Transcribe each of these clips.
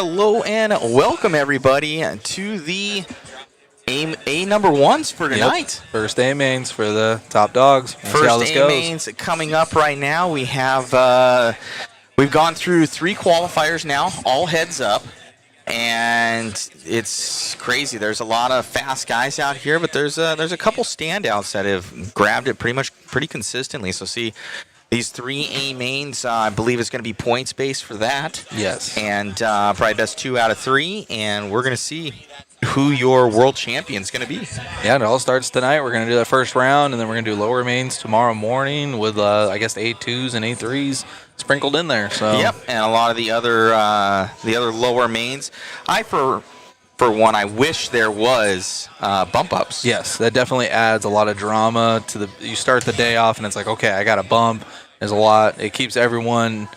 Hello and welcome everybody to the A number ones for tonight. Yep. First A-Mains for the top dogs. We'll see how this goes. First A-Mains coming up right now. We have we've gone through 3 qualifiers now, all heads up, and it's crazy. There's a lot of fast guys out here, but there's a couple standouts that have grabbed it pretty consistently. So see. These 3 A-Mains, I believe it's going to be points based for that. Yes. And probably best 2 out of 3, and we're going to see who your world champion's going to be. Yeah, it all starts tonight. We're going to do that first round, and then we're going to do lower mains tomorrow morning with, I guess, A2s and A3s sprinkled in there. So. Yep, and a lot of the other lower mains. For one, I wish there was bump ups. Yes, that definitely adds a lot of drama to the. You start the day off and it's like, okay, I got a bump. There's a lot. It keeps everyone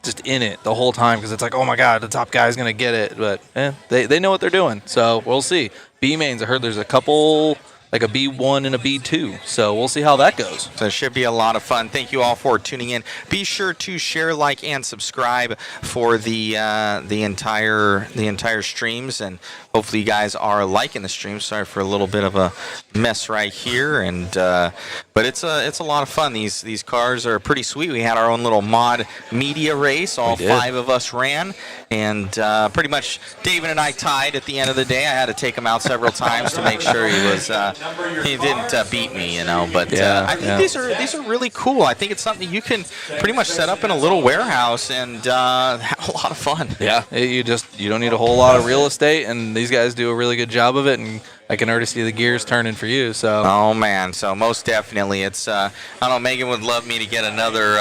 just in it the whole time because it's like, oh my God, the top guy's gonna get it. But they know what they're doing, so we'll see. B mains, I heard there's a couple. Like a B1 and a B2. So we'll see how that goes. So it should be a lot of fun. Thank you all for tuning in. Be sure to share, like, and subscribe for the entire streams, and hopefully you guys are liking the stream. Sorry for a little bit of a mess right here, and but it's a lot of fun. These cars are pretty sweet. We had our own little mod media race. All 5 of us ran, and pretty much David and I tied at the end of the day. I had to take him out several times to make sure he was. He didn't beat me, you know, but I think these are really cool. I think it's something you can pretty much set up in a little warehouse and have a lot of fun. Yeah, you don't need a whole lot of real estate, and these guys do a really good job of it, and I can already see the gears turning for you. So. Oh man, so most definitely, it's I don't know. Megan would love me to get another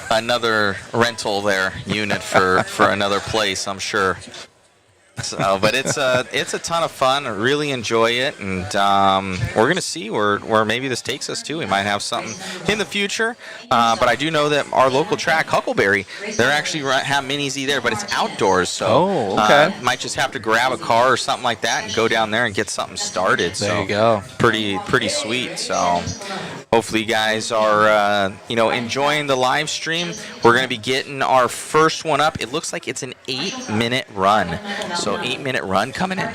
another rental unit for another place, I'm sure. So, but it's a ton of fun. I really enjoy it, and we're gonna see where maybe this takes us to. We might have something in the future, but I do know that our local track, Huckleberry, they're actually have minis there, but it's outdoors. So might just have to grab a car or something like that and go down there and get something started. There you go. Pretty sweet. So hopefully you guys are enjoying the live stream. We're gonna be getting our first one up. It looks like it's an 8-minute run. So 8-minute run coming in.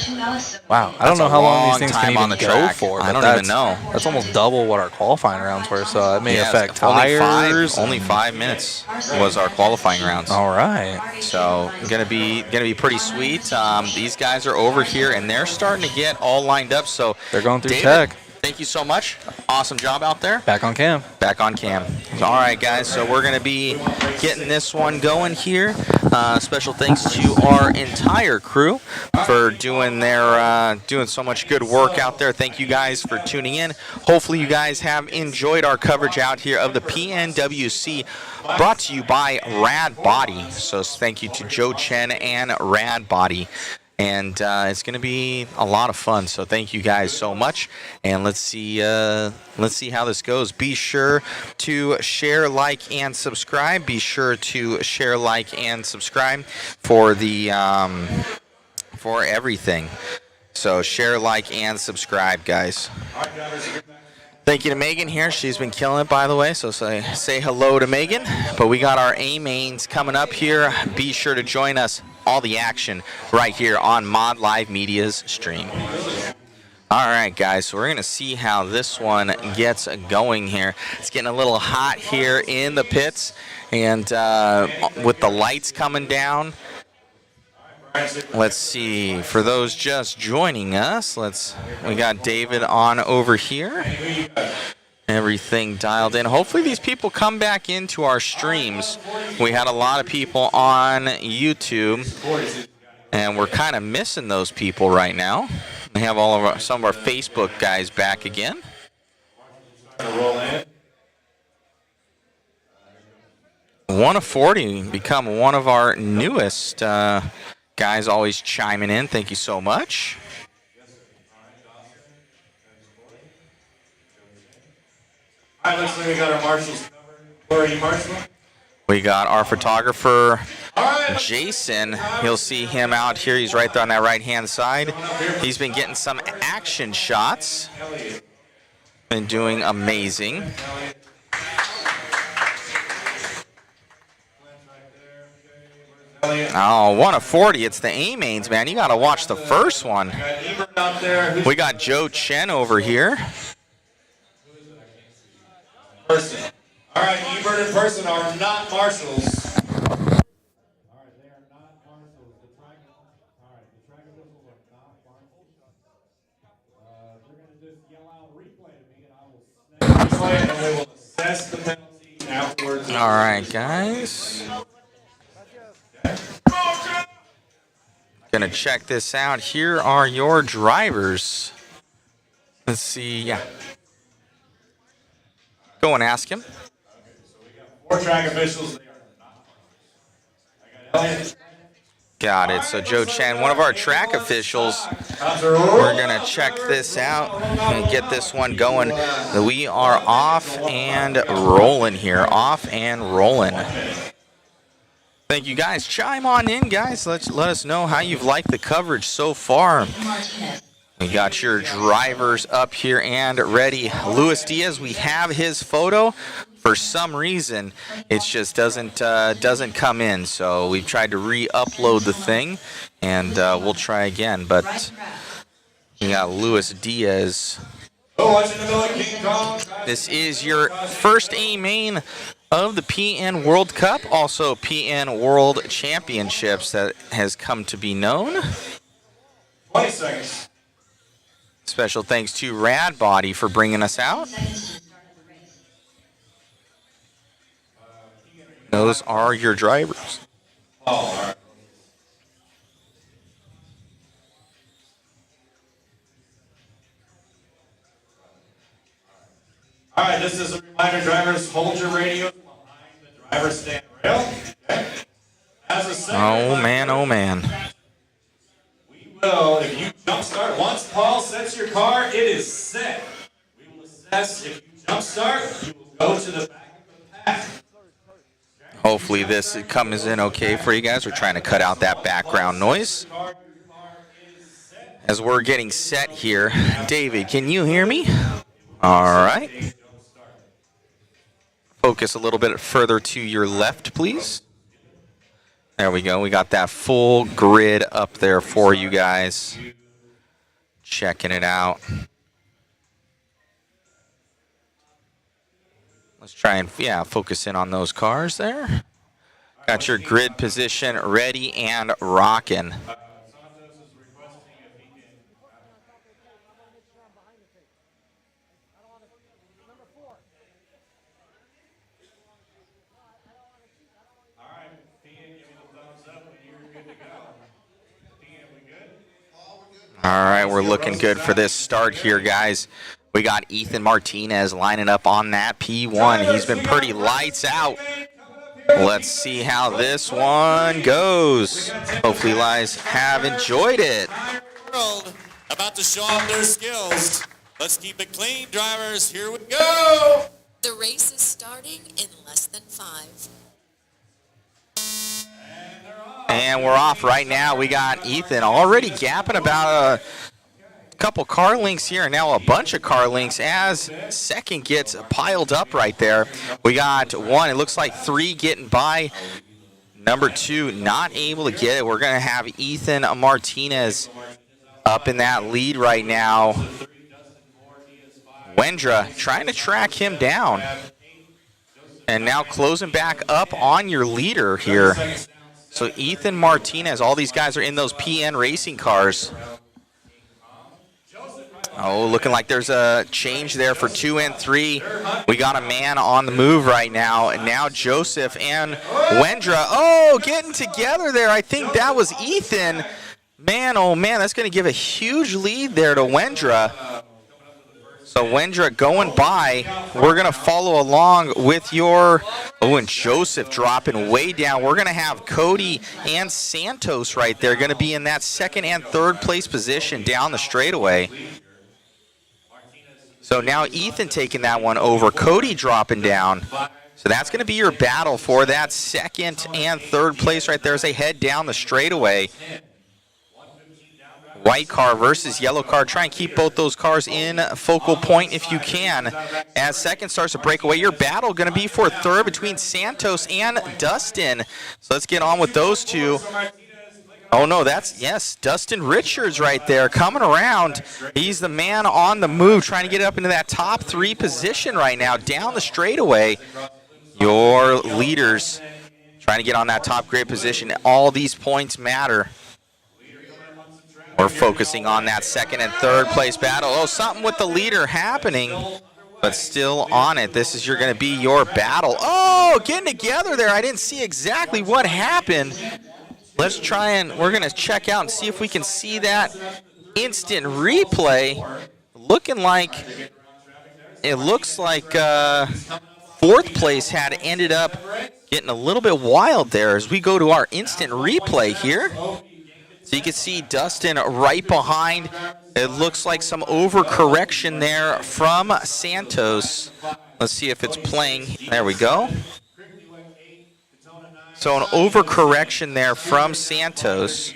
Wow, I don't know how long these things can even go for. I don't even know. That's almost double what our qualifying rounds were, so it may affect tires. Only 5 minutes was our qualifying rounds. All right. So gonna be pretty sweet. These guys are over here and they're starting to get all lined up. So they're going through David, tech. Thank you so much. Awesome job out there. Back on cam. Back on cam. All right, guys. So we're going to be getting this one going here. Special thanks to our entire crew for doing so much good work out there. Thank you guys for tuning in. Hopefully you guys have enjoyed our coverage out here of the PNWC, brought to you by Radbody. So thank you to Joe Chen and Radbody. And it's going to be a lot of fun. So thank you guys so much. And let's see how this goes. Be sure to share, like, and subscribe. Be sure to share, like, and subscribe for the for everything. So share, like, and subscribe, guys. Thank you to Megan here. She's been killing it, by the way, so say hello to Megan. But we got our A-Mains coming up here. Be sure to join us, all the action, right here on Mod Live Media's stream. All right, guys, so we're going to see how this one gets going here. It's getting a little hot here in the pits, and with the lights coming down, let's see, for those just joining us, we got David on over here. Everything dialed in. Hopefully these people come back into our streams. We had a lot of people on YouTube, and we're kind of missing those people right now. We have some of our Facebook guys back again. 1 of 40 become one of our newest guys, always chiming in. Thank you so much. All right, looks like we got our marshals covered. Where are you, Marshall? We got our photographer, Jason. You'll see him out here. He's right there on that right-hand side. He's been getting some action shots. Been doing amazing. Oh, 1 of 40. It's the A-Mains, man. You got to watch the first one. We got Joe Chen over here. Person. All right, Ebert and Person are not marshals. All right, they are not marshals. The track officials are not marshals. They're going to just yell out replay to me, and I will snap replay, and we will assess the penalty afterwards. All right, guys. Gonna check this out. Here are your drivers. Let's see. Yeah. Go and ask him. Four track officials. They are not marshals. Got it. So Joe Chen, one of our track officials. We're gonna check this out and get this one going. We are off and rolling here. Off and rolling. Thank you, guys. Chime on in, guys. Let us know how you've liked the coverage so far. We got your drivers up here and ready. Luis Diaz, we have his photo. For some reason, it just doesn't come in. So we've tried to re-upload the thing, and we'll try again. But we got Luis Diaz. This is your first A-Main of the PN World Cup, also PN World Championships that has come to be known. 20 seconds. Special thanks to Radbody for bringing us out. Those are your drivers. All right. All right, this is a reminder, drivers, hold your radios behind the driver's stand rail. Okay. As a second, Oh man, oh man. we will, if you jump start, once Paul sets your car, it is set. We will assess if you jump start, you will go to the back of the pack. Hopefully this comes in okay for you guys. We're trying to cut out that background noise. As we're getting set here, David, can you hear me? All right. Focus a little bit further to your left, please. There we go. We got that full grid up there for you guys. Checking it out. Let's try and, yeah, focus in on those cars there. Got your grid position ready and rocking. All right, we're looking good for this start here, guys. We got Ethan Martinez lining up on that P1. He's been pretty lights out. Let's see how this one goes. Hopefully you guys have enjoyed it. World about to show off their skills. Let's keep it clean, drivers. Here we go. The race is starting in less than 5. And we're off right now. We got Ethan already gapping about a couple car links here, and now a bunch of car links as second gets piled up right there. We got one, it looks like 3 getting by. Number 2 not able to get it. We're going to have Ethan Martinez up in that lead right now. Wendra trying to track him down. And now closing back up on your leader here. So Ethan Martinez, all these guys are in those PN racing cars. Oh, looking like there's a change there for 2 and 3. We got a man on the move right now. And now Joseph and Wendra. Oh, getting together there. I think that was Ethan. Man, oh man, that's going to give a huge lead there to Wendra. So Wendra going by. We're going to follow along with your... Oh, and Joseph dropping way down. We're going to have Cody and Santos right there. Going to be in that second and third place position down the straightaway. So now Ethan taking that one over. Cody dropping down. So that's going to be your battle for that second and third place right there as they head down the straightaway. White car versus yellow car. Try and keep both those cars in focal point if you can. As second starts to break away, your battle going to be for third between Santos and Dustin. So let's get on with those two. Oh no, that's, yes, Dustin Richards right there coming around. He's the man on the move, trying to get up into that top 3 position right now, down the straightaway. Your leaders trying to get on that top grade position. All these points matter. We're focusing on that second and third place battle. Oh, something with the leader happening, but still on it. This is going to be your battle. Oh, getting together there. I didn't see exactly what happened. Let's try and we're going to check out and see if we can see that instant replay. Looking like, it looks like fourth place had ended up getting a little bit wild there as we go to our instant replay here. So you can see Dustin right behind. It looks like some overcorrection there from Santos. Let's see if it's playing. There we go. So an overcorrection there from Santos.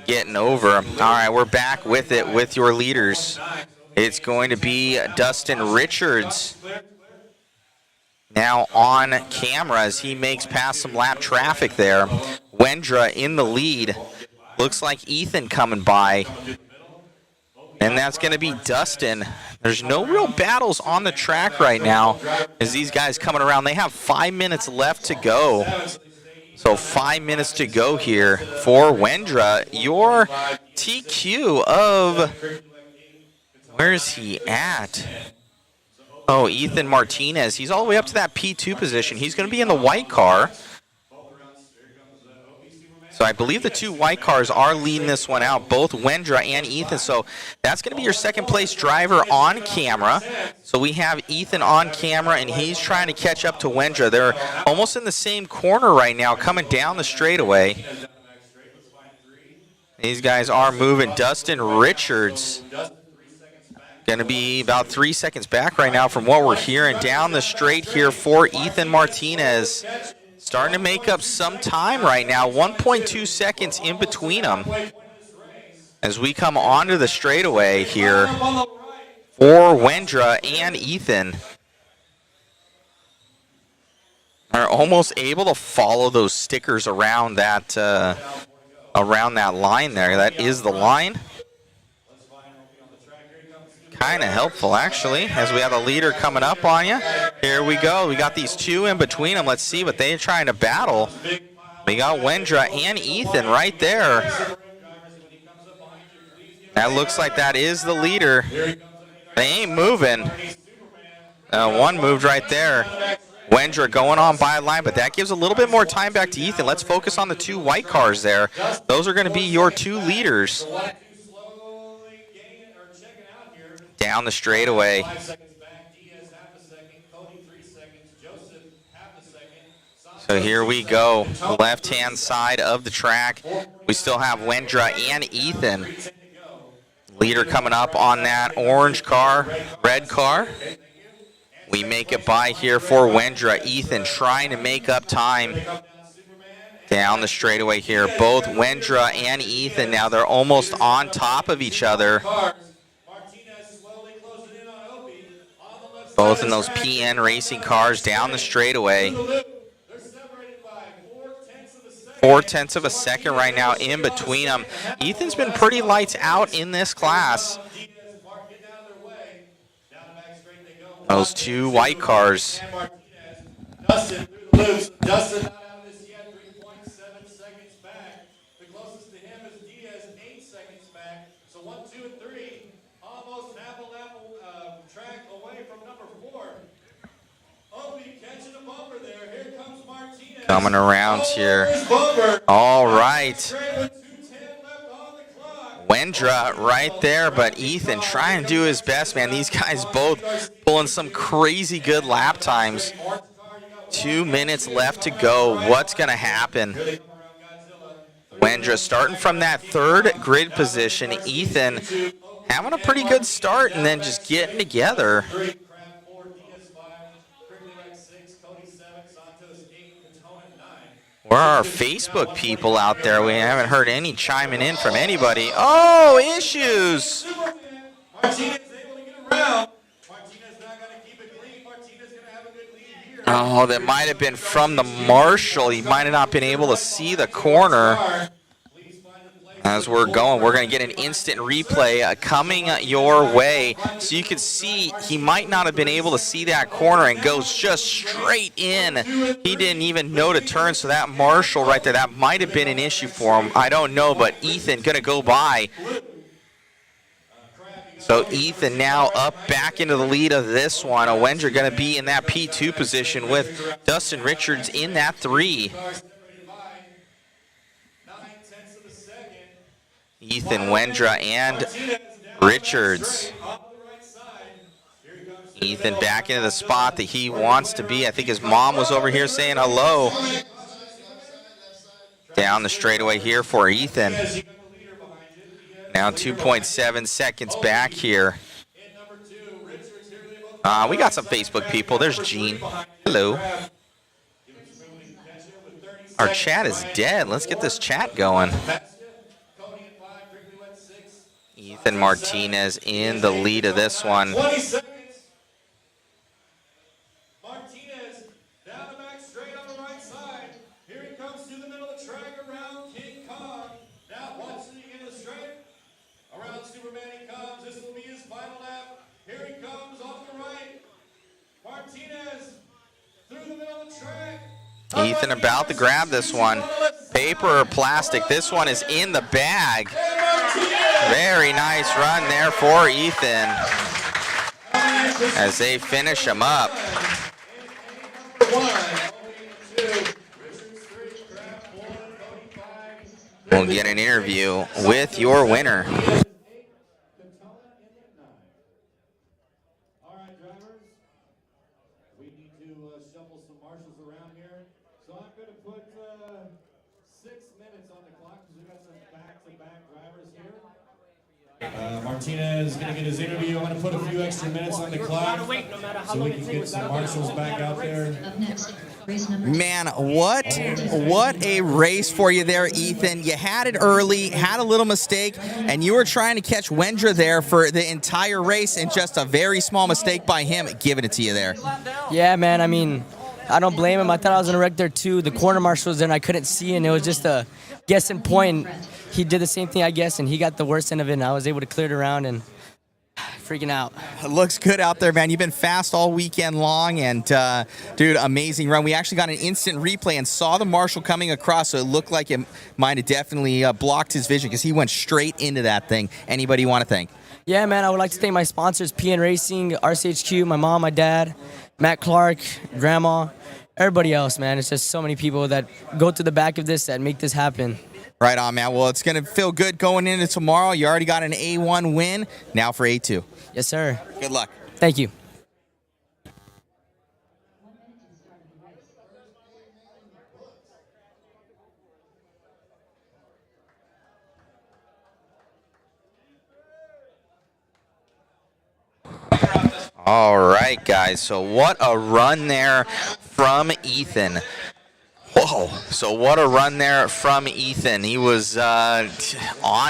Getting over. All right, we're back with it with your leaders. It's going to be Dustin Richards now on camera as he makes past some lap traffic there. Wendra in the lead. Looks like Ethan coming by. And that's going to be Dustin. There's no real battles on the track right now as these guys coming around. They have 5 minutes left to go. So 5 minutes to go here for Wendra. Your TQ of, where's he at? Oh, Ethan Martinez. He's all the way up to that P2 position. He's going to be in the white car. So I believe the 2 white cars are leading this one out, both Wendra and Ethan. So that's going to be your second place driver on camera. So we have Ethan on camera, and he's trying to catch up to Wendra. They're almost in the same corner right now, coming down the straightaway. These guys are moving. Dustin Richards going to be about 3 seconds back right now from what we're hearing down the straight here for Ethan Martinez. Starting to make up some time right now. 1.2 seconds in between them as we come onto the straightaway here for Wendra and Ethan. Are almost able to follow those stickers around that line there. That is the line. Kind of helpful, actually, as we have a leader coming up on you. Here we go. We got these 2 in between them. Let's see what they're trying to battle. We got Wendra and Ethan right there. That looks like that is the leader. They ain't moving. One moved right there. Wendra going on by a line, but that gives a little bit more time back to Ethan. Let's focus on the 2 white cars there. Those are going to be your 2 leaders. Down the straightaway. So here we go. Left-hand side of the track. We still have Wendra and Ethan. Leader coming up on that orange car, red car. We make it by here for Wendra. Ethan trying to make up time. Down the straightaway here. Both Wendra and Ethan now, they're almost on top of each other. Both in those PN racing cars down the straightaway. 4/10 of a second right now in between them. Ethan's been pretty lights out in this class. Those 2 white cars. Dustin through the loops. Dustin not out of this yet, 3.7 seconds back. The closest to him is Diaz, 8 seconds back. So 1, 2, and 3, almost apple track away from number 4. Opie catching a bumper there. Here comes Martinez. Coming around here. All right. Wendra right there, but Ethan trying to do his best, man. These guys both pulling some crazy good lap times. 2 minutes left to go. What's going to happen? Wendra starting from that 3rd grid position. Ethan having a pretty good start and then just getting together. Where are our Facebook people out there? We haven't heard any chiming in from anybody. Oh, issues. Martinez able to get around. Martinez not going to keep it clean. Martinez going to have a good lead here. Oh, that might have been from the marshal. He might have not been able to see the corner. As we're going, we're going to get an instant replay coming your way. So you can see he might not have been able to see that corner and goes just straight in. He didn't even know to turn, so that marshal right there, that might have been an issue for him. I don't know, but Ethan going to go by. So Ethan now up back into the lead of this one. Owendra going to be in that P2 position with Dustin Richards in that 3. Ethan, Wendra, and Richards. Ethan back into the spot that he wants to be. I think his mom was over here saying hello. Down the straightaway here for Ethan. Now 2.7 seconds back here. We got some Facebook people. There's Gene. Hello. Our chat is dead. Let's get this chat going. Ethan Martinez in the lead of this one. 20 seconds. Martinez down the back straight on the right side. Here he comes to the middle of the track around King Kong. Now watching again the straight. Around Superman he comes. This will be his final lap. Here he comes off the right. Martinez through the middle of the track. Ethan about to grab this one. Paper or plastic, this one is in the bag. Very nice run there for Ethan as they finish him up. We'll get an interview with your winner. All right, drivers. We need to shuffle some marshals around here. So I'm going to put 6 minutes on the clock because we got some back-to-back drivers here. Martinez is going to get his interview. I'm going to put a few extra minutes on the clock so we can get some marshals back out there. Man, what a race for you there, Ethan. You had it early, had a little mistake, and you were trying to catch Wendra there for the entire race, and just a very small mistake by him giving it to you there. Yeah, man, I mean, I don't blame him. I thought I was in a wreck there too. The corner marshal was there and I couldn't see, and it was just a guessing point. He did the same thing, I guess, and he got the worst end of it, and I was able to clear it around and freaking out. It looks good out there, man. You've been fast all weekend long, and dude, amazing run. We actually got an instant replay and saw the marshal coming across, so it looked like it might have definitely blocked his vision because he went straight into that thing. Anybody you want to thank? Yeah, man, I would like to thank my sponsors, PN Racing, RCHQ, my mom, my dad, Matt Clark, Grandma, everybody else, man. It's just so many people that go to the back of this that make this happen. Right on, man. Well, it's going to feel good going into tomorrow. You already got an A1 win. Now for A2. Yes, sir. Good luck. Thank you. All right, guys. So what a run there from Ethan. Whoa. So what a run there from Ethan. He was on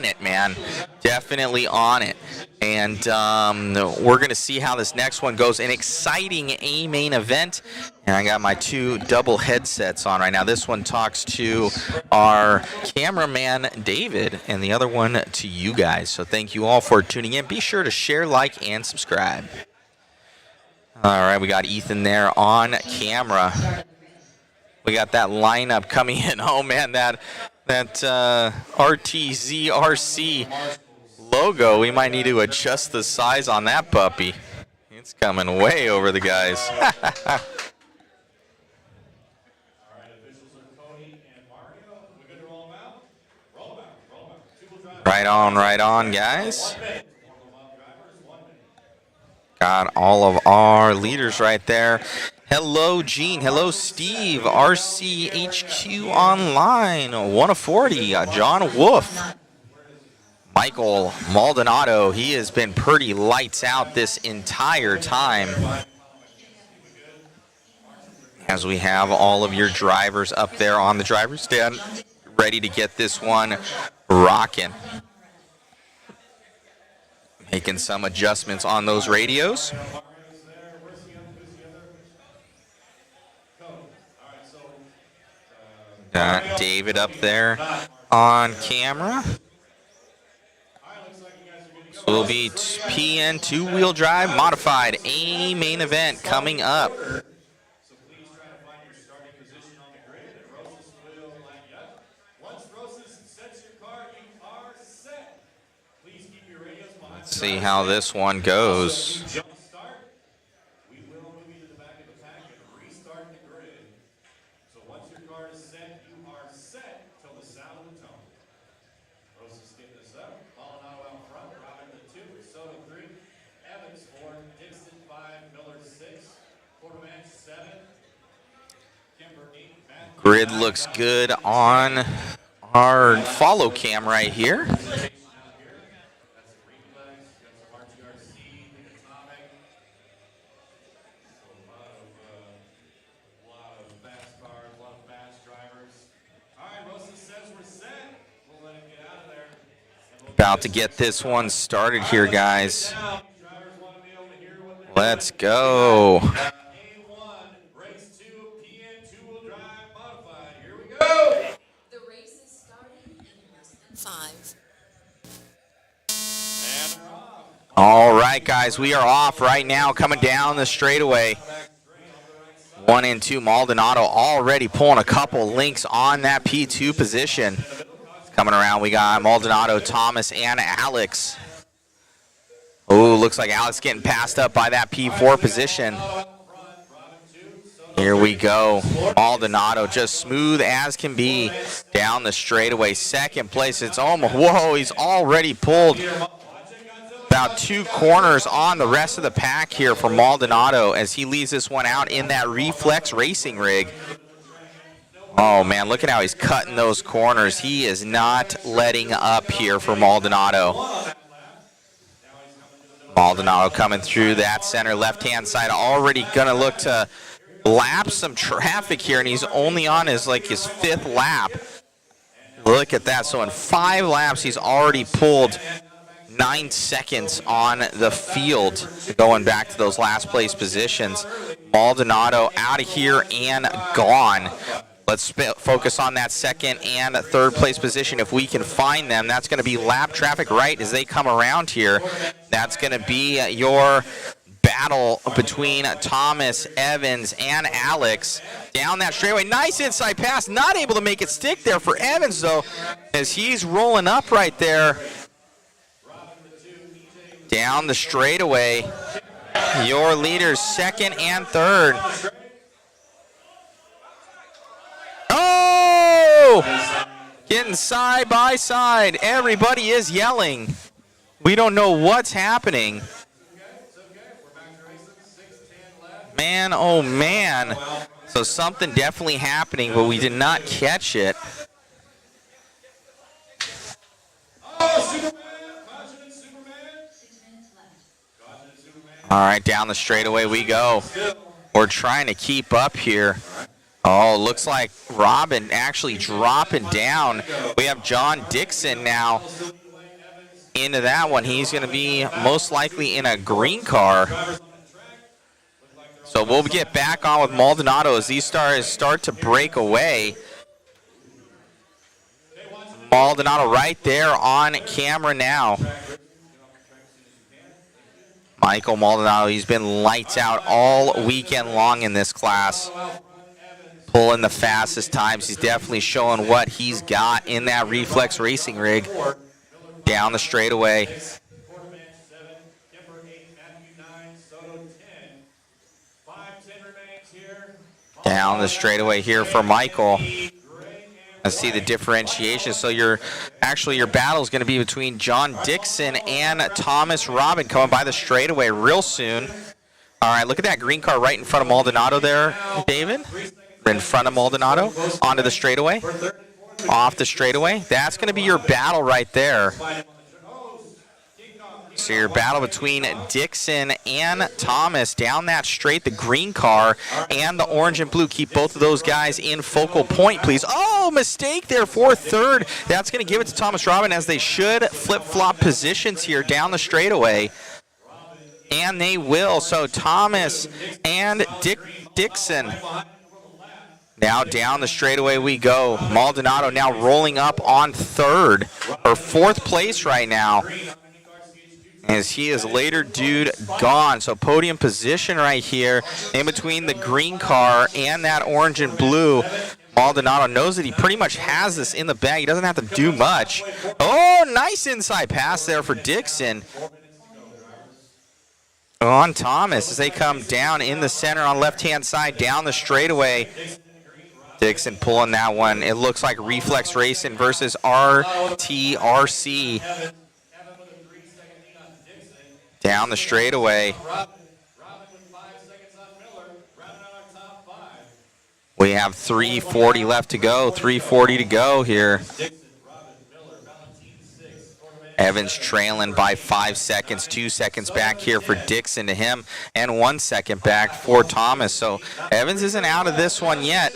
it, man. Definitely on it. And we're going to see how this next one goes. An exciting A-Main event. And I got my 2 double headsets on right now. This one talks to our cameraman, David, and the other one to you guys. So thank you all for tuning in. Be sure to share, like, and subscribe. All right, we got Ethan there on camera. We got that lineup coming in. Oh, man, that RTZRC logo, we might need to adjust the size on that puppy. It's coming way over the guys. Right on, guys. Got all of our leaders right there. Hello, Gene. Hello, Steve. RCHQ Online. 1 of 40. John Wolf. Michael Maldonado. He has been pretty lights out this entire time. as we have all of your drivers up there on the driver's stand, ready to get this one rocking. Making some adjustments on those radios. Got David up there on camera. So it'll be PN two-wheel drive modified A-Main event coming up. Let's see how this one goes. We will move you to the back of the pack and restart the grid. So once your car is set, you are set till the sound of the tone. Rosa's getting this up. Maldonado out front. Robin the 2. Soto 3. Evans 4. Dixon 5. Miller 6. Quarterman 7. Kimber 8. Matthew Grid looks good on our follow cam right here. About to get this one started here, guys. Let's go. A1, race 2, PN two-wheel drive modified. Here we go. The race is starting in less than 5. And we're off. All right, guys, we are off right now, coming down the straightaway. 1 and 2, Maldonado already pulling a couple links on that P2 position. Coming around, we got Maldonado, Thomas, and Alex. Oh, looks like Alex getting passed up by that P4 position. Here we go. Maldonado just smooth as can be down the straightaway. Second place, it's almost, whoa, he's already pulled about 2 corners on the rest of the pack here for Maldonado as he leaves this one out in that Reflex racing rig. Oh, man, look at how he's cutting those corners. He is not letting up here for Maldonado. Maldonado coming through that center left-hand side, already going to look to lap some traffic here, and he's only on his 5th lap. Look at that. So in 5 laps, he's already pulled 9 seconds on the field, going back to those last place positions. Maldonado out of here and gone. Let's focus on that 2nd and 3rd place position if we can find them. That's going to be lap traffic right as they come around here. That's going to be your battle between Thomas, Evans, and Alex down that straightaway. Nice inside pass. Not able to make it stick there for Evans, though, as he's rolling up right there down the straightaway. Your leaders 2nd and 3rd. Oh! Getting side by side. Everybody is yelling. We don't know what's happening. Man, oh man. So something definitely happening, but we did not catch it. All right, down the straightaway we go. We're trying to keep up here. Oh, looks like Robin actually dropping down. We have John Dixon now into that one. He's going to be most likely in a green car. So we'll get back on with Maldonado as these start to break away. Maldonado right there on camera now. Michael Maldonado, he's been lights out all weekend long in this class. Pulling the fastest times. He's definitely showing what he's got in that Reflex racing rig down the straightaway. Down the straightaway here for Michael. Let's see the differentiation. So your battle is going to be between John Dixon and Thomas Robin coming by the straightaway real soon. All right, look at that green car right in front of Maldonado there, David. In front of Maldonado, onto the straightaway, off the straightaway. That's going to be your battle right there. So your battle between Dixon and Thomas down that straight, the green car and the orange and blue. Keep both of those guys in focal point, please. Oh, mistake there for third. That's going to give it to Thomas Robin, as they should flip-flop positions here down the straightaway. And they will. So Thomas and Dixon. Now down the straightaway we go. Maldonado now rolling up on third, or fourth place right now, as he is later dude gone. So podium position right here in between the green car and that orange and blue. Maldonado knows that he pretty much has this in the bag. He doesn't have to do much. Oh, nice inside pass there for Dixon on Thomas as they come down in the center on left-hand side down the straightaway. Dixon pulling that one. It looks like Reflex Racing versus RTRC. Down the straightaway. We have 3:40 left to go. 3:40 to go here. Evans trailing by 5 seconds. 2 seconds back here for Dixon to him, and 1 second back for Thomas. So Evans isn't out of this one yet.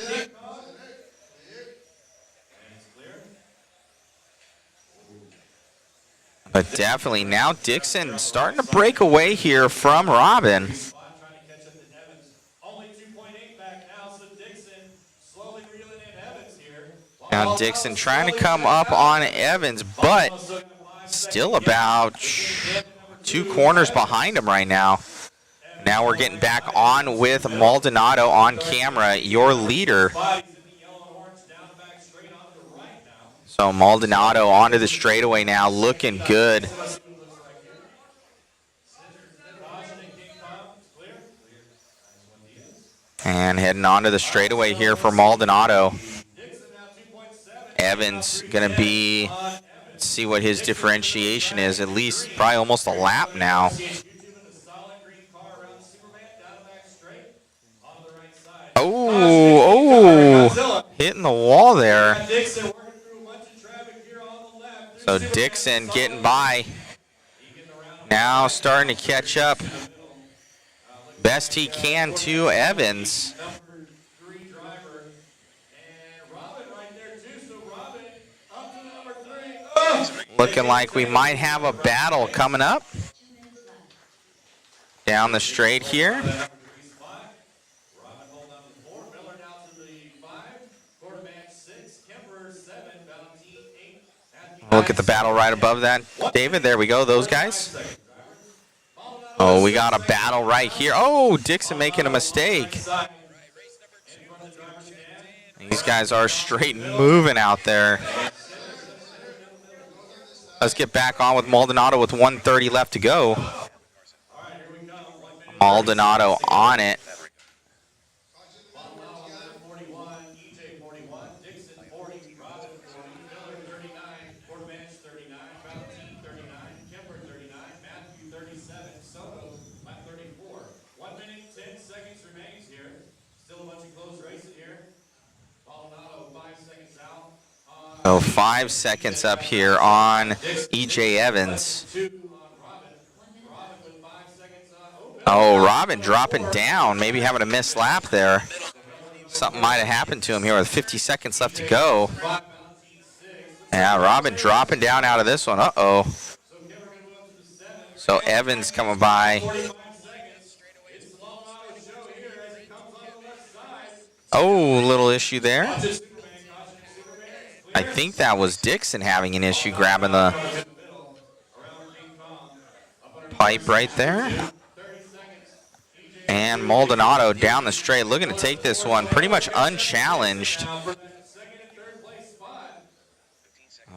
But definitely now Dixon starting to break away here from Robin. Now Dixon trying to come up on Evans, but still about 2 corners behind him right now. Now we're getting back on with Maldonado on camera, your leader. So Maldonado onto the straightaway now, looking good. And heading onto the straightaway here for Maldonado. Evans gonna be, let's see what his differentiation is, at least probably almost a lap now. Oh, hitting the wall there. So Dixon getting by. Now starting to catch up best he can to Evans. Looking like we might have a battle coming up. Down the straight here. Look at the battle right above that. David, there we go, those guys. Oh, we got a battle right here. Oh, Dixon making a mistake. These guys are straight moving out there. Let's get back on with Maldonado with 1:30 left to go. Maldonado on it. So 5 seconds up here on EJ Evans. Oh, Robin dropping down, maybe having a missed lap there. Something might have happened to him here with 50 seconds left to go. Yeah, Robin dropping down out of this one. Uh-oh. So Evans coming by. Oh, little issue there. I think that was Dixon having an issue grabbing the pipe right there. And Maldonado down the straight, looking to take this one pretty much unchallenged.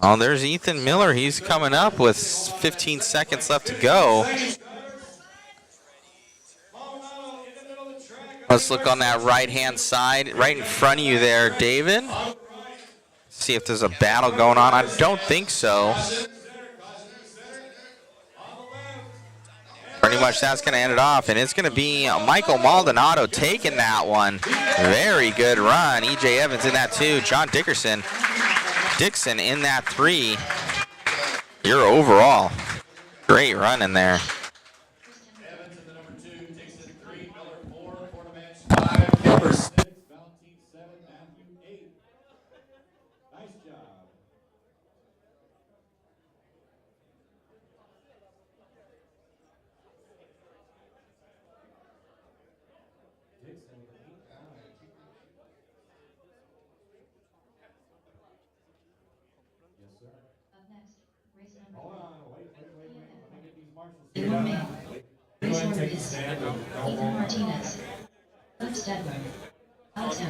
Oh, there's Ethan Miller. He's coming up with 15 seconds left to go. Let's look on that right-hand side, right in front of you there, David. See if there's a battle going on. I don't think so. Pretty much that's going to end it off, and it's going to be Michael Maldonado taking that one. Very good run. EJ Evans in that 2. John Dixon in that 3. Your overall. Great run in there. Evans in the number 2, Dixon 3, Miller 4, Quartermatch 5, Kemper 6, Valentine 7, Matthew 8. Nice job. Dixon with an 8-9. Yes, sir. Up next, race number Hold on, wait. Let me get these marshals three. straight A-Main. up. Race Go ahead and order take a is stand. Ethan Martinez, Philip Stedman, Alex M.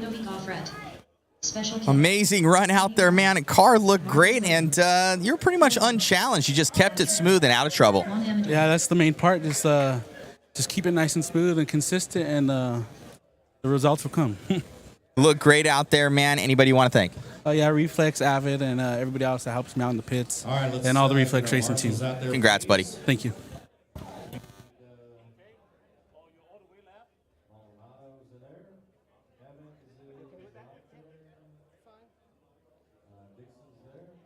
Novikov Red. Special K. Amazing run out there, man. And car looked great, and you're pretty much unchallenged. You just kept it smooth and out of trouble. One amateur. Yeah, that's the main part. Just keep it nice and smooth and consistent, and the results will come. Look great out there, man. Anybody you want to thank? Yeah, Reflex, Avid, and everybody else that helps me out in the pits, All right, let's, and all the get Reflex our racing team. marshals out there. Congrats, buddy. Thank you. Maldonado's in there. Evans is out there. Dixon's there.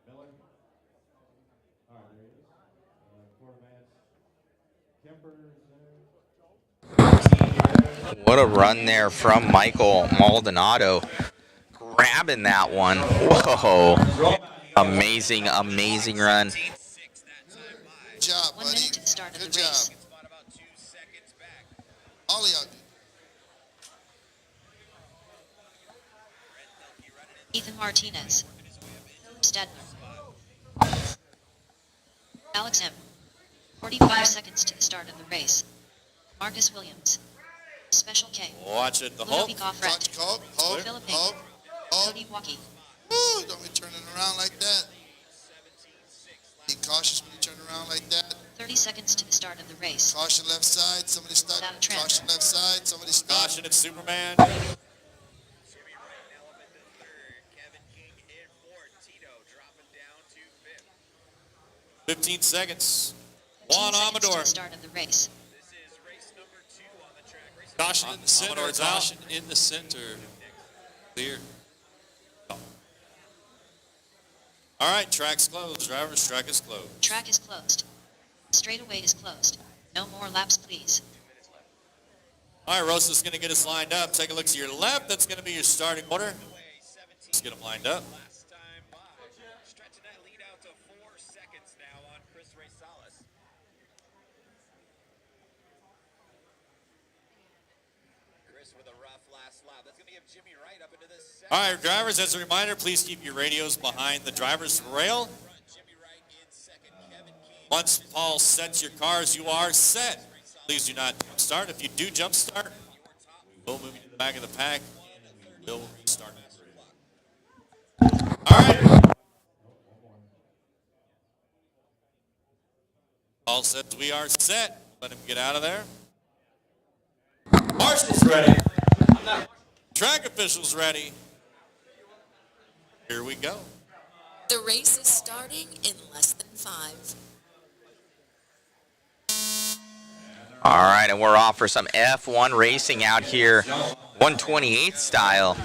Miller. Miller. All right, there he is. Quartermatch. Kemper's there. What a run there from Michael Maldonado. Grabbing that one. Whoa. Amazing run. Good job, 1 buddy. minute to the start of Good the race. job. All of y'all. Ethan Martinez. Stedman. Alex M. 45 seconds to the start of the race. Marcus Williams. Special K. Watch it. The Hulk. Ludovik Red. Watch Coke. Hold. Philippine. Hold. Hold. Cody Walkie. Woo, don't be turning around like that. Be cautious when you turn around like that. 30 seconds to the start of the race. Caution left side. Somebody stop. Without a trend. Caution left side. Somebody stop. Caution, it's Superman. 15 seconds. 15 Juan seconds to Amador. the start of the race. Caution in the center. Amador's Caution out. In the center. Clear. All right, track's closed. Driver's track is closed. Track is closed. Straightaway is closed. No more laps, please. All right, Rosa's going to get us lined up. Take a look to your left. That's going to be your starting order. Let's get them lined up. All right, drivers, as a reminder, please keep your radios behind the driver's rail. Once Paul sets your cars, you are set. Please do not jump start. If you do jump start, we'll move you to the back of the pack. We'll start. All right. Paul says we are set. Let him get out of there. Marshall's ready. Track officials ready. Here we go. The race is starting in less than 5. All right, and we're off for some F1 racing out here, 128 style.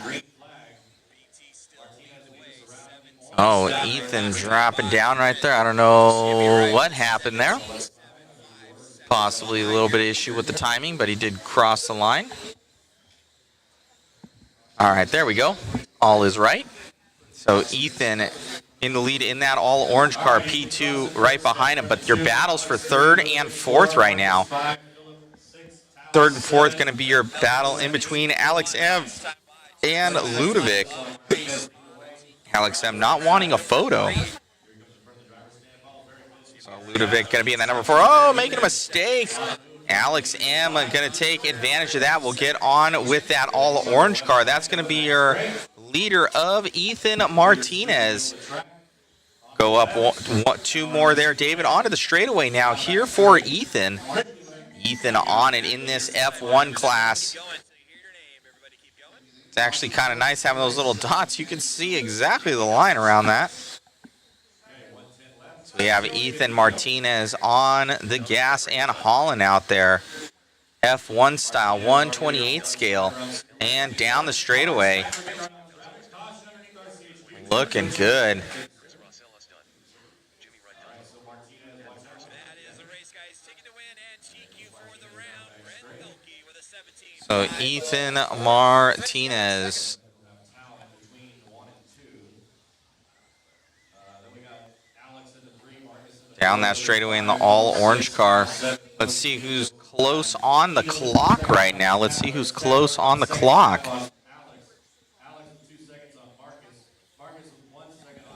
Oh, Ethan dropping down right there. I don't know what happened there. Possibly a little bit of issue with the timing, but he did cross the line. All right, there we go. All is right. So Ethan in the lead in that all orange car, P2 right behind him, but your battles for third and fourth right now. Third and fourth going to be your battle in between Alex M and Ludovik. Alex M not wanting a photo. So Ludovik going to be in that number 4. Oh, making a mistake. Alex M going to take advantage of that. We'll get on with that all orange car. That's going to be your leader of Ethan Martinez. Go up 2 more there, David. Onto the straightaway now here for Ethan. Ethan on it in this F1 class. It's actually kind of nice having those little dots. You can see exactly the line around that. So we have Ethan Martinez on the gas and hauling out there. F1 style, 128 scale, and down the straightaway. Looking good. So Ethan Martinez. Down that straightaway in the all orange car. Let's see who's close on the clock right now. Let's see who's close on the clock.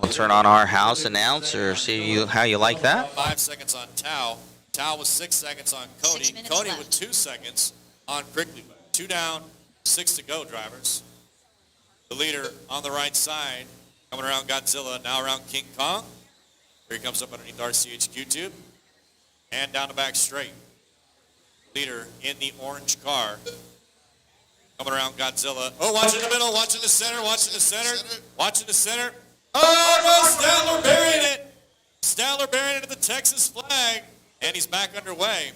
We'll turn on our house announcer, see how you like that. 5 seconds on Tao. Tao with 6 seconds on Cody. 6 minutes Cody left. with 2 seconds on Crickley. 2 down, 6 to go, drivers. The leader on the right side, coming around Godzilla, now around King Kong. Here he comes up underneath RCHQ tube. And down the back straight. Leader in the orange car. Coming around Godzilla. Oh, watching the middle, watching the center, watching the center, watching the center. Oh, no, Statler burying it. Statler burying it at the Texas flag. And he's back underway.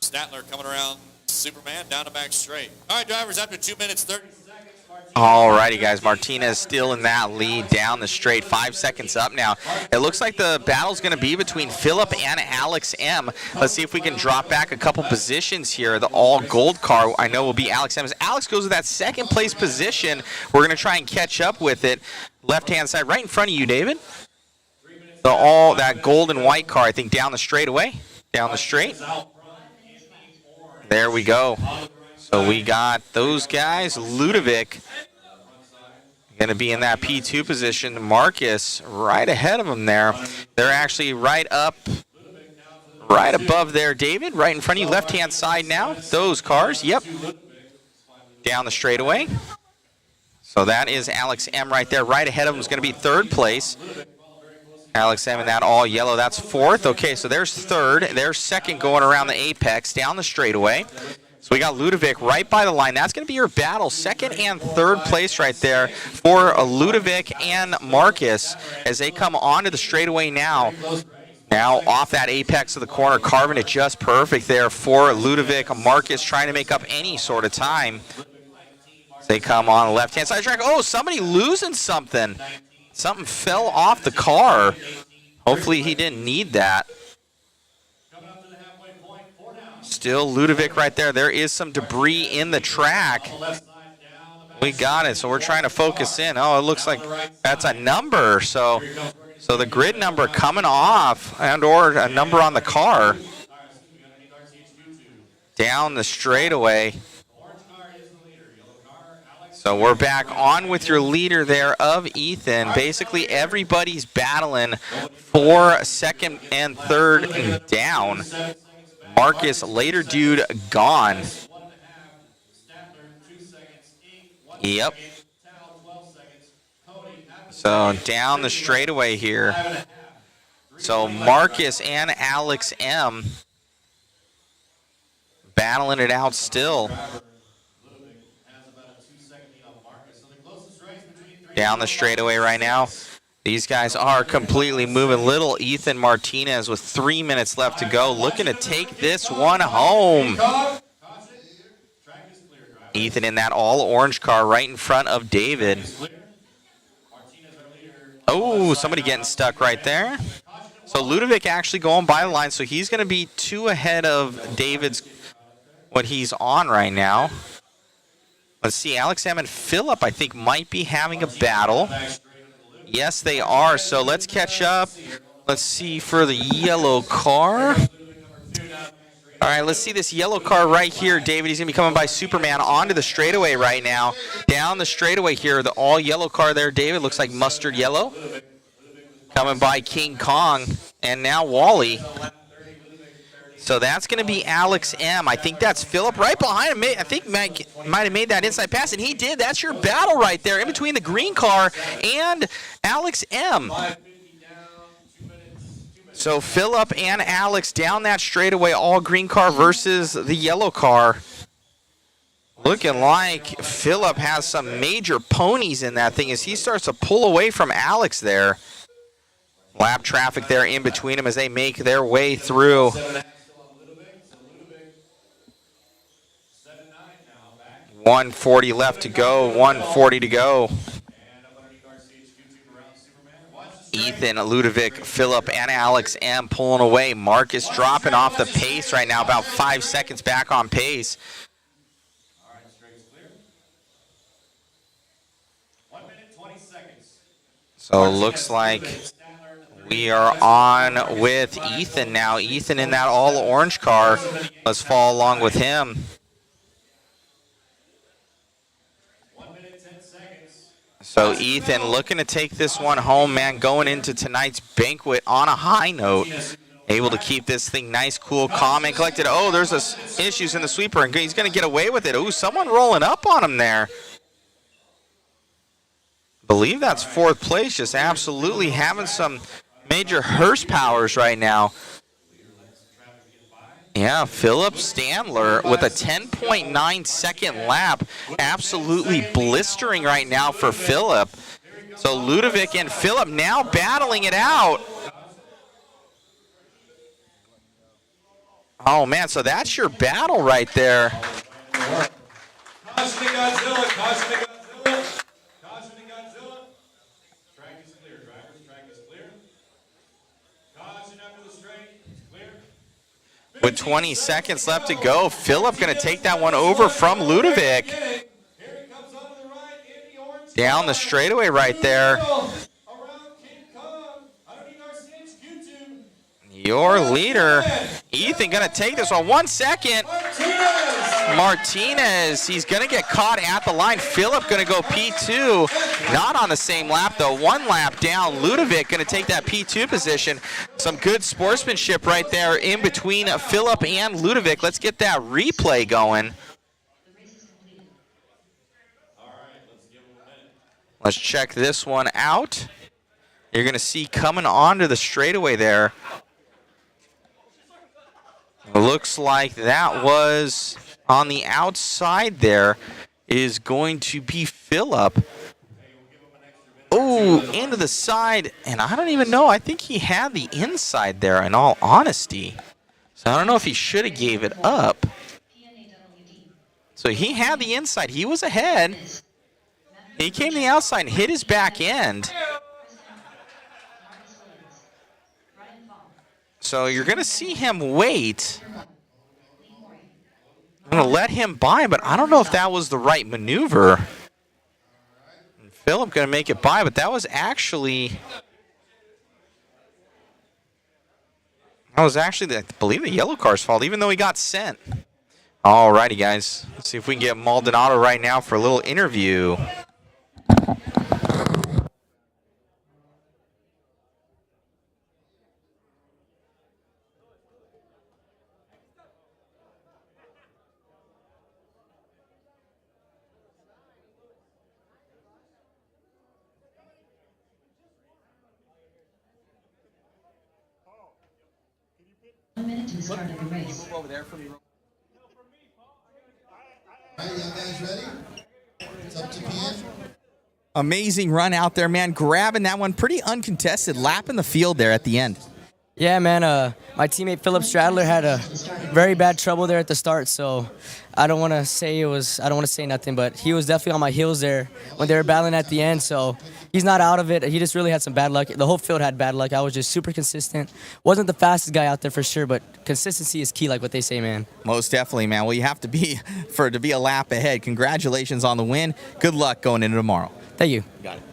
Statler coming around Superman down the back straight. All right, drivers, after 2 minutes, 30 seconds. Alrighty, guys. Martinez still in that lead down the straight. 5 seconds up now. It looks like the battle's going to be between Philip and Alex M. Let's see if we can drop back a couple positions here. The all-gold car, I know, will be Alex M. As Alex goes to that second-place position, we're going to try and catch up with it. Left-hand side, right in front of you, David. That gold and white car, I think, down the straightaway. Down the straight. There we go. So we got those guys. Ludovic going to be in that P2 position. Marcus right ahead of him there. They're actually right above there, David. Right in front of you, left-hand side now. Those cars, yep. Down the straightaway. So that is Alex M right there. Right ahead of him is going to be third place. Alex M in that all yellow. That's fourth. Okay, so there's third. There's second going around the apex, down the straightaway. So we got Ludovic right by the line. That's going to be your battle. Second and third place right there for Ludovic and Marcus as they come onto the straightaway now. Now off that apex of the corner, carving it just perfect there for Ludovic. Marcus trying to make up any sort of time. As they come on the left-hand side of the track. Oh, somebody losing something. Something fell off the car. Hopefully he didn't need that. Still Ludovic right there. There is some debris in the track. We got it, so we're trying to focus in. Oh, it looks like that's a number. So the grid number coming off and/or a number on the car. Down the straightaway. So we're back on with your leader there of Ethan. Basically, everybody's battling for second and third down. Marcus, later dude, gone. Yep. So down the straightaway here. So Marcus and Alex M battling it out still. Down the straightaway right now. These guys are completely moving. Little Ethan Martinez with 3 minutes left to go, looking to take this one home. Ethan in that all-orange car right in front of David. Oh, somebody getting stuck right there. So Ludovic actually going by the line, so he's going to be 2 ahead of David's, what he's on right now. Let's see, Alex M and Phillip, I think, might be having a battle. Yes, they are. So let's catch up. Let's see for the yellow car. All right, let's see this yellow car right here. David, he's going to be coming by Superman onto the straightaway right now. Down the straightaway here, the all-yellow car there, David, looks like mustard yellow. Coming by King Kong and now Wally. So that's going to be Alex M. I think that's Phillip right behind him. I think Mike might have made that inside pass, and he did. That's your battle right there in between the green car and Alex M. So Phillip and Alex down that straightaway, all green car versus the yellow car. Looking like Phillip has some major ponies in that thing as he starts to pull away from Alex there. Lap traffic there in between them as they make their way through. 140 left to go, 140 to go. Ethan, Ludovic, Phillip, and Alex M pulling away. Marcus dropping off the pace right now, about 5 seconds back on pace. All right, straight is clear. 1 minute, 20 seconds. So it looks like we are on with Ethan now. Ethan in that all orange car. Let's follow along with him. 1 minute, 10 seconds. So Ethan looking to take this one home, man, going into tonight's banquet on a high note. Able to keep this thing nice, cool, calm, and collected. Oh, there's issues in the sweeper, and he's going to get away with it. Ooh, someone rolling up on him there. Believe that's fourth place, just absolutely having some major hearse powers right now. Yeah, Phillip Standler with a 10.9 second lap. Absolutely blistering right now for Phillip. So Ludovic and Phillip now battling it out. Oh, man, so that's your battle right there. Caution to Godzilla, caution to Godzilla, caution to Godzilla. Track is clear, drivers, track is clear. Caution after the straight, it's clear. With 20 seconds left to go, Phillip going to take that one over from Ludovic. Here he comes onto the right in the orange. Down the straightaway right there. Around King Kong, underneath RCHQ. Your leader, Ethan, going to take this one. 1 second. Martinez, he's going to get caught at the line. Phillip going to go P2. Not on the same lap, though. 1 lap down. Ludovic going to take that P2 position. Some good sportsmanship right there in between Phillip and Ludovic. Let's get that replay going. Let's check this one out. You're going to see coming onto the straightaway there. Looks like that was on the outside there is going to be Phillip. Oh, into the side, and I don't even know. I think he had the inside there, in all honesty. So I don't know if he should have gave it up. So he had the inside. He was ahead. He came to the outside and hit his back end. So you're going to see him wait. I'm going to let him by, but I don't know if that was the right maneuver. And Phillip going to make it by, but that was actually... I believe the yellow car's fault, even though he got sent. All righty, guys. Let's see if we can get Maldonado right now for a little interview. One minute to the start of the race. All right, you guys ready? It's up to PN. Amazing run out there, man. Grabbing that one. Pretty uncontested. Lapping the field there at the end. Yeah, man. My teammate Phillip Stradler had a very bad trouble there at the start, so I don't want to say nothing, but he was definitely on my heels there when they were battling at the end. So he's not out of it. He just really had some bad luck. The whole field had bad luck. I was just super consistent. Wasn't the fastest guy out there for sure, but consistency is key, like what they say, man. Most definitely, man. Well, you have to be to be a lap ahead. Congratulations on the win. Good luck going into tomorrow. Thank you. Got it.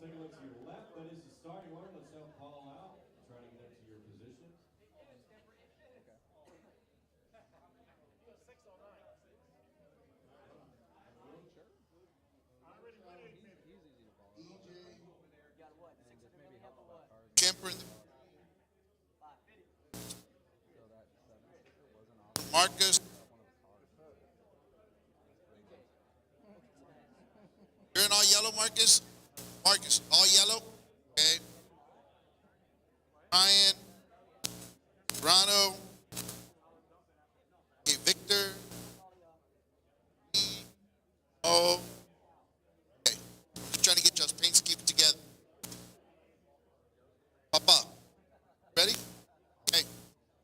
take a look to your left. That is the starting order. Let's help Paul out. Try to get up to your position. Kemper, Marcus. You're in all yellow, Marcus? Marcus, all yellow? Okay. Ryan, Rano, okay, Victor, oh, okay. I'm trying to get y'all's paints, keep it together. Papa, ready? Okay.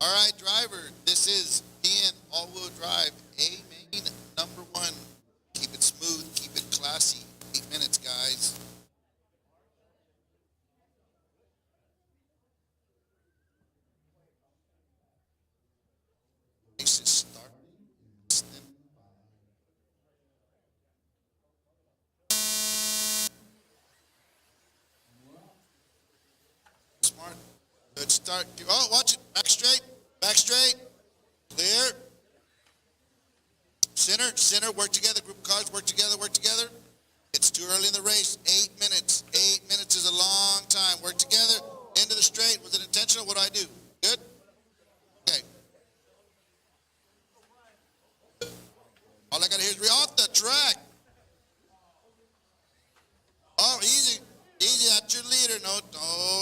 All right, driver, this is PN all-wheel drive A-Main #1. Keep it smooth, keep it classy. 8 minutes, guys. Races start. Smart. Good start. Oh, watch it. Back straight. Back straight. Clear. Center. Work together. Group of cars. Work together. Work together. It's too early in the race. 8 minutes. 8 minutes is a long time. Work together. Into the straight. Was it intentional? What do I do? Good? Okay. All I got to hear is off the track. Oh, easy. Easy. That's your leader. No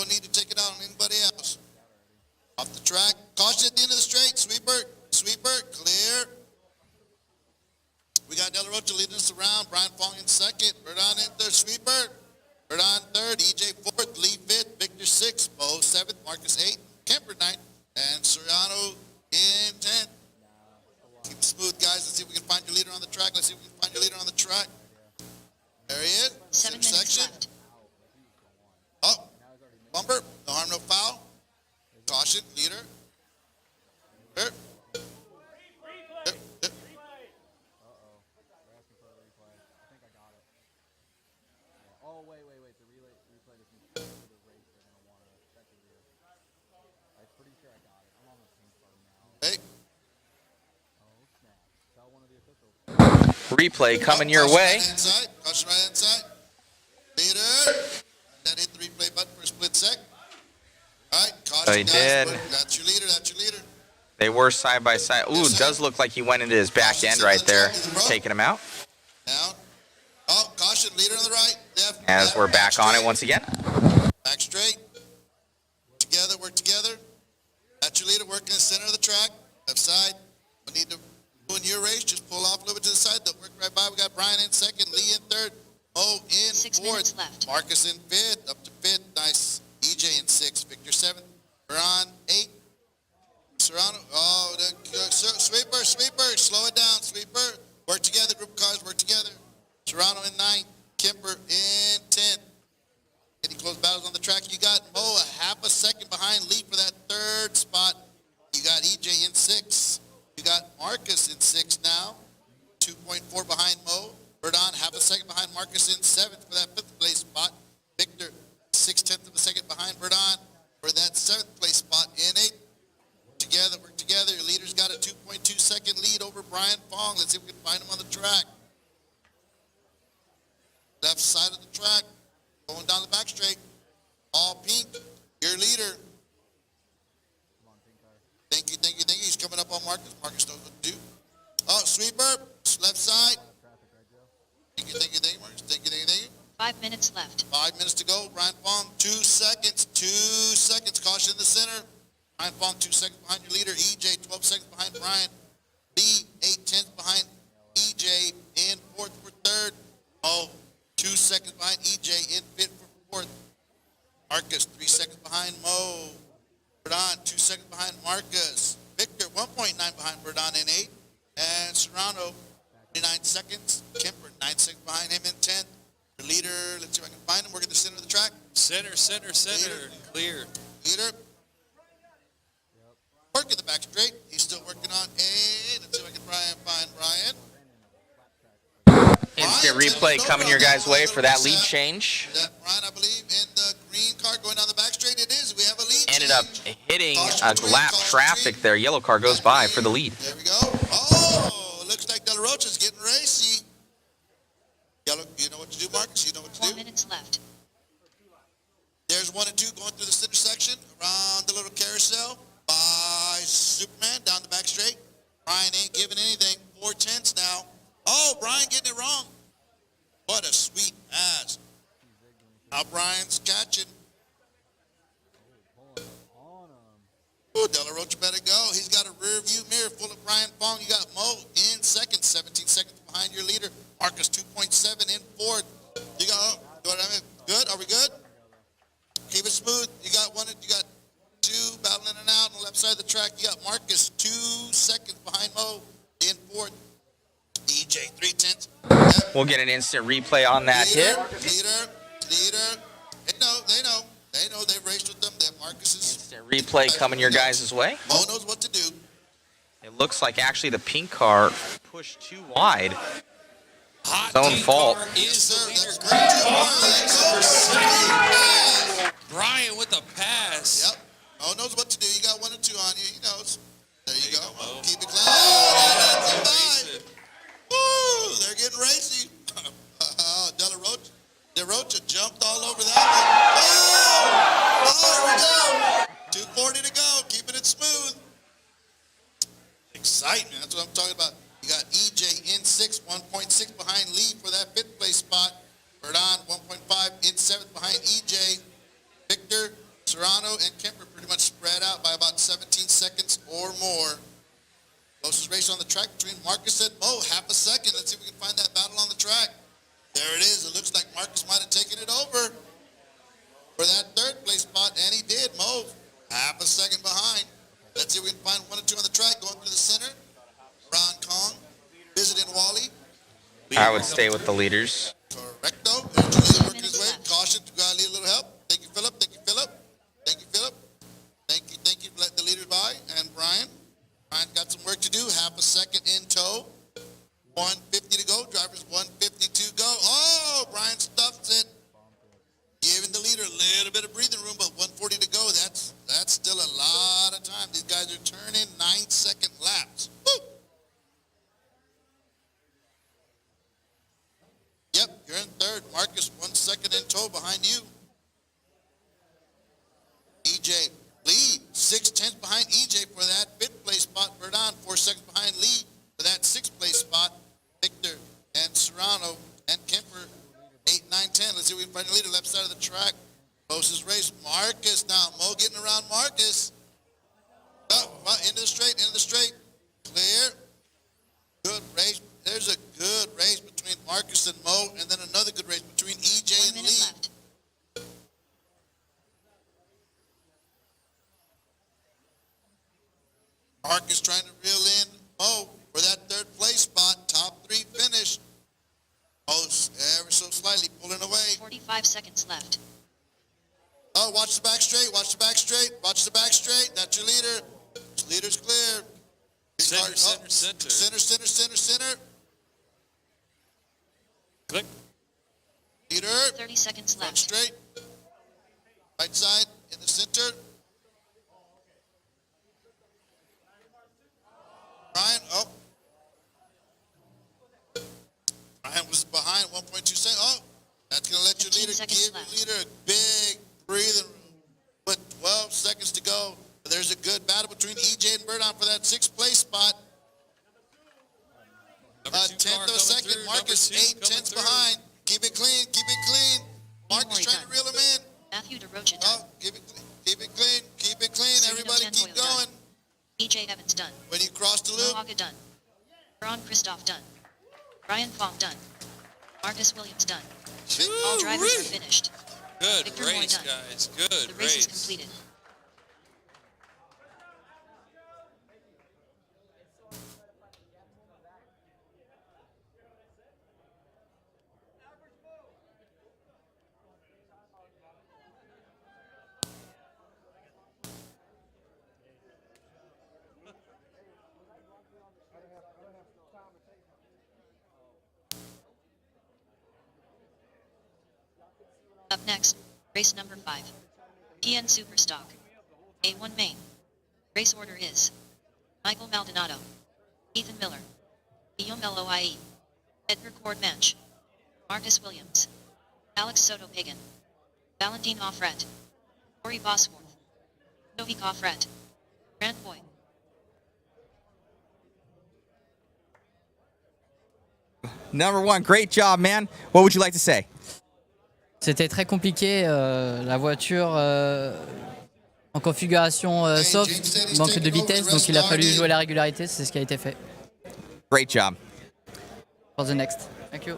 need to take it out on anybody else. Off the track. Caution at the end of the straight. Sweeper. Clear. We got De La Rocha leading us around. Brian Fong in second. Verdon in third. Sweeper. Verdon third. EJ fourth. Lee fifth. Victor sixth. Bo seventh. Marcus eighth. Kemper ninth. And Soriano in 10th. Keep it smooth, guys. Let's see if we can find your leader on the track. There he is. 7 minutes section. left. Oh, bumper. No harm, no foul. Caution, leader. Here. Hey. Replay coming your Caution way. right hand side. Caution right hand side. Leader. That hit the replay button for a split sec. All right. Caution, They guys. did. That's your leader. That's your leader. They were side by side. Ooh, does look like he went into his back end right there, taking him out. Down. Oh, caution. Leader on the right. Left. As left, we're back on it straight. once again. Back straight. Together. Work together. That's your leader. Working in the center of the track. Left side. We need to win your race. Just pull off a little bit to the side. Don't work right by. We got Brian in second. Lee in third. Mo in 6 fourth. minutes left. Marcus in fifth. Up to fifth. Nice. EJ in sixth. Victor seventh. Veron eighth. Serrano. Oh, sweeper. Slow it down. Sweeper. Work together. Group of cars. Work together. Serrano in ninth. Kemper in 10th. Any close battles on the track? You got Mo a half a second behind Lee for that third spot. You got EJ in 6th. You got Marcus in 6th now. 2.4 behind Mo. Verdon half a second behind Marcus in 7th for that 5th place spot. Victor 6/10 of a second behind Verdon for that 7th place spot in 8th. Together, work together. Your leader's got a 2.2 second lead over Brian Fong. Let's see if we can find him on the track. Left side of the track. Going down the back straight. All pink. Your leader. Thank you. He's coming up on Marcus. Marcus knows what to do. Oh, sweeper. Left side. Thank you, Marcus. Thank you. 5 minutes left. 5 minutes to go. Brian Fong, 2 seconds. 2 seconds. Caution in the center. Brian Fong, 2 seconds behind your leader. EJ, 12 seconds behind Brian. Lee, 8/10 behind EJ. In 4th for 3rd. Oh, 2 seconds behind EJ. In 5th for 4th. Marcus, 3 seconds behind Mo. Verdon, 2 seconds behind Marcus. Victor, 1.9 behind Verdon in 8th. And Serrano, 39 seconds. Kemper, 9 seconds behind him in 10th. Your leader, let's see if I can find him. Working the center of the track. Center. Leader. Clear. Leader. Working the back straight. He's still working on A. Let's see if I can find Brian. Instant replay coming your guys' way for that lead change. Is that Brian, I believe? hitting lap traffic there. Yellow car goes by for the lead. There we go. Oh, looks like De La Rocha's getting racy. Yellow, you know what to do, Marcus? You know what to do? 4 minutes left. There's 1 and 2 going through the center section, around the little carousel by Superman down the back straight. Brian ain't giving anything. 4/10 now. Oh, Brian getting it wrong. What a sweet ass. Now Brian's catching. Ooh, De La Rocha better go. He's got a rear view mirror full of Brian Fong. You got Mo in second, 17 seconds behind your leader. Marcus 2.7 in fourth. You got, good? Are we good? Keep it smooth. You got 2 battling in and out on the left side of the track. You got Marcus 2 seconds behind Mo in fourth. EJ 3/10. We'll get an instant replay on that hit. Leader. They know they've raced with them. That Marcus is. Instant replay coming your guys' way. Mo knows what to do. It looks like actually the pink car pushed too wide. Hot His own team fault. car is the leader. That's Great great. car for second. Brian with a pass. Yep. Mo knows what to do. You got 1 or 2 on you. He knows. There you go. Mo. Keep it clean. Race it. Woo, they're getting racy. De La Rocha jumped all over that one. Oh, here we go. 2:40 to go. Keeping it smooth. Excitement. That's what I'm talking about. You got EJ in 6, 1.6 behind Lee for that 5th place spot. Verdon 1.5 in 7th behind EJ. Victor, Serrano, and Kemper pretty much spread out by about 17 seconds or more. Closest race on the track between Marcus and Mo, half a second. Let's see if we can find that battle on the track. There it is. It looks like Marcus might have taken it over for that 3rd place spot, and he did. Mo, half a second behind. Let's see if we can find 1 or 2 on the track going through the center. Ron Kong visiting Wally. I would stay with the leaders. Correcto. There's working his way. Caution. You gotta need a little help. Thank you, Philip. Thank you, Philip. Thank you, Philip. Thank you for letting the leaders by. And Brian. Brian's got some work to do. Half a second in tow. 150 to go. Drivers 150 to go. Oh, Brian stuffs it. Giving the leader a little bit of breathing room, but 140 to go. That's still a lot of time. These guys are turning 9-second laps. Woo! Yep, you're in 3rd. Marcus 1 second in tow behind you. EJ Lee 6/10 behind EJ for that 5th place spot. Verdon 4 seconds behind Lee for that 6th place spot. Victor and Serrano and Kemper 8, 9, 10. Let's see if we can find the leader left side of the track. Closest race. Marcus now. Mo getting around Marcus. Oh, into the straight. Clear. Good race. There's a good race between Marcus and Mo, and then another good race between EJ 1 and minute Lee. left. Marcus trying to reel in Mo for that 3rd place spot. Top 3 finish. Mo's ever so slightly pulling away. 45 seconds left. Oh, watch the back straight. Watch the back straight. Watch the back straight. That's your leader. Leader's clear. Center. Center. Click. Leader. 30 seconds Front left. straight. Right side in the center. Brian, Brian was behind 1.2 seconds. Oh, that's going to let your 15 leader seconds give left. your leader a big breathing room. With 12 seconds to go, there's a good battle between EJ and Verdon for that 6th place spot. Number 2 car 10th of a coming second. through. Marcus Number 2 8 coming tenths through. behind. Keep it clean. Marcus More trying done. to reel him in. Matthew DeRocha done. Oh, keep it clean. Sereno Everybody Tenboyle keep going. done. EJ Evans done. When you cross the loop, Mohaga done. Ron Christoph done. Brian Fong done. Marcus Williams done. All drivers are finished. Good Victor Moy race, done. guys. Good The race is race. completed. Up next, race number 5. PN Superstock A1 main. Race order is Michael Maldonado, Ethan Miller, Guillaume Loie, Edgar Cordmanch, Marcus Williams, Alex Soto Pagan, Valentin Offred, Corey Bosworth, Novik Offred, Grant Boy. Number one, great job, man. What would you like to say? C'était très compliqué, la voiture en configuration soft, manque de vitesse, donc il a fallu jouer la régularité, c'est ce qui a été fait. Great job. For the next. Thank you.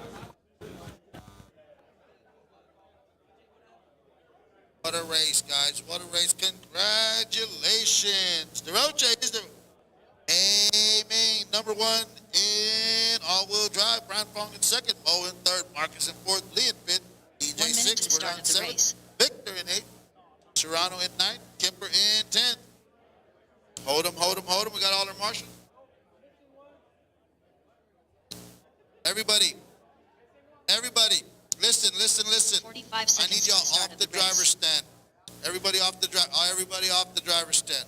What a race, guys. What a race. Congratulations. The Roche is the A-Main, number one in all-wheel drive. Brian Fong in second. Mo in third. Marcus in fourth. Lee in fifth. DJ 1 minute to six. the We're start on of the seventh. race. Victor in eighth. Serrano in ninth. Kemper in 10th. Hold him, hold him, hold him. We got all our marshals. Everybody, listen. 45 I seconds need to y'all the start off of the the driver's race. stand. Everybody off the driver's stand.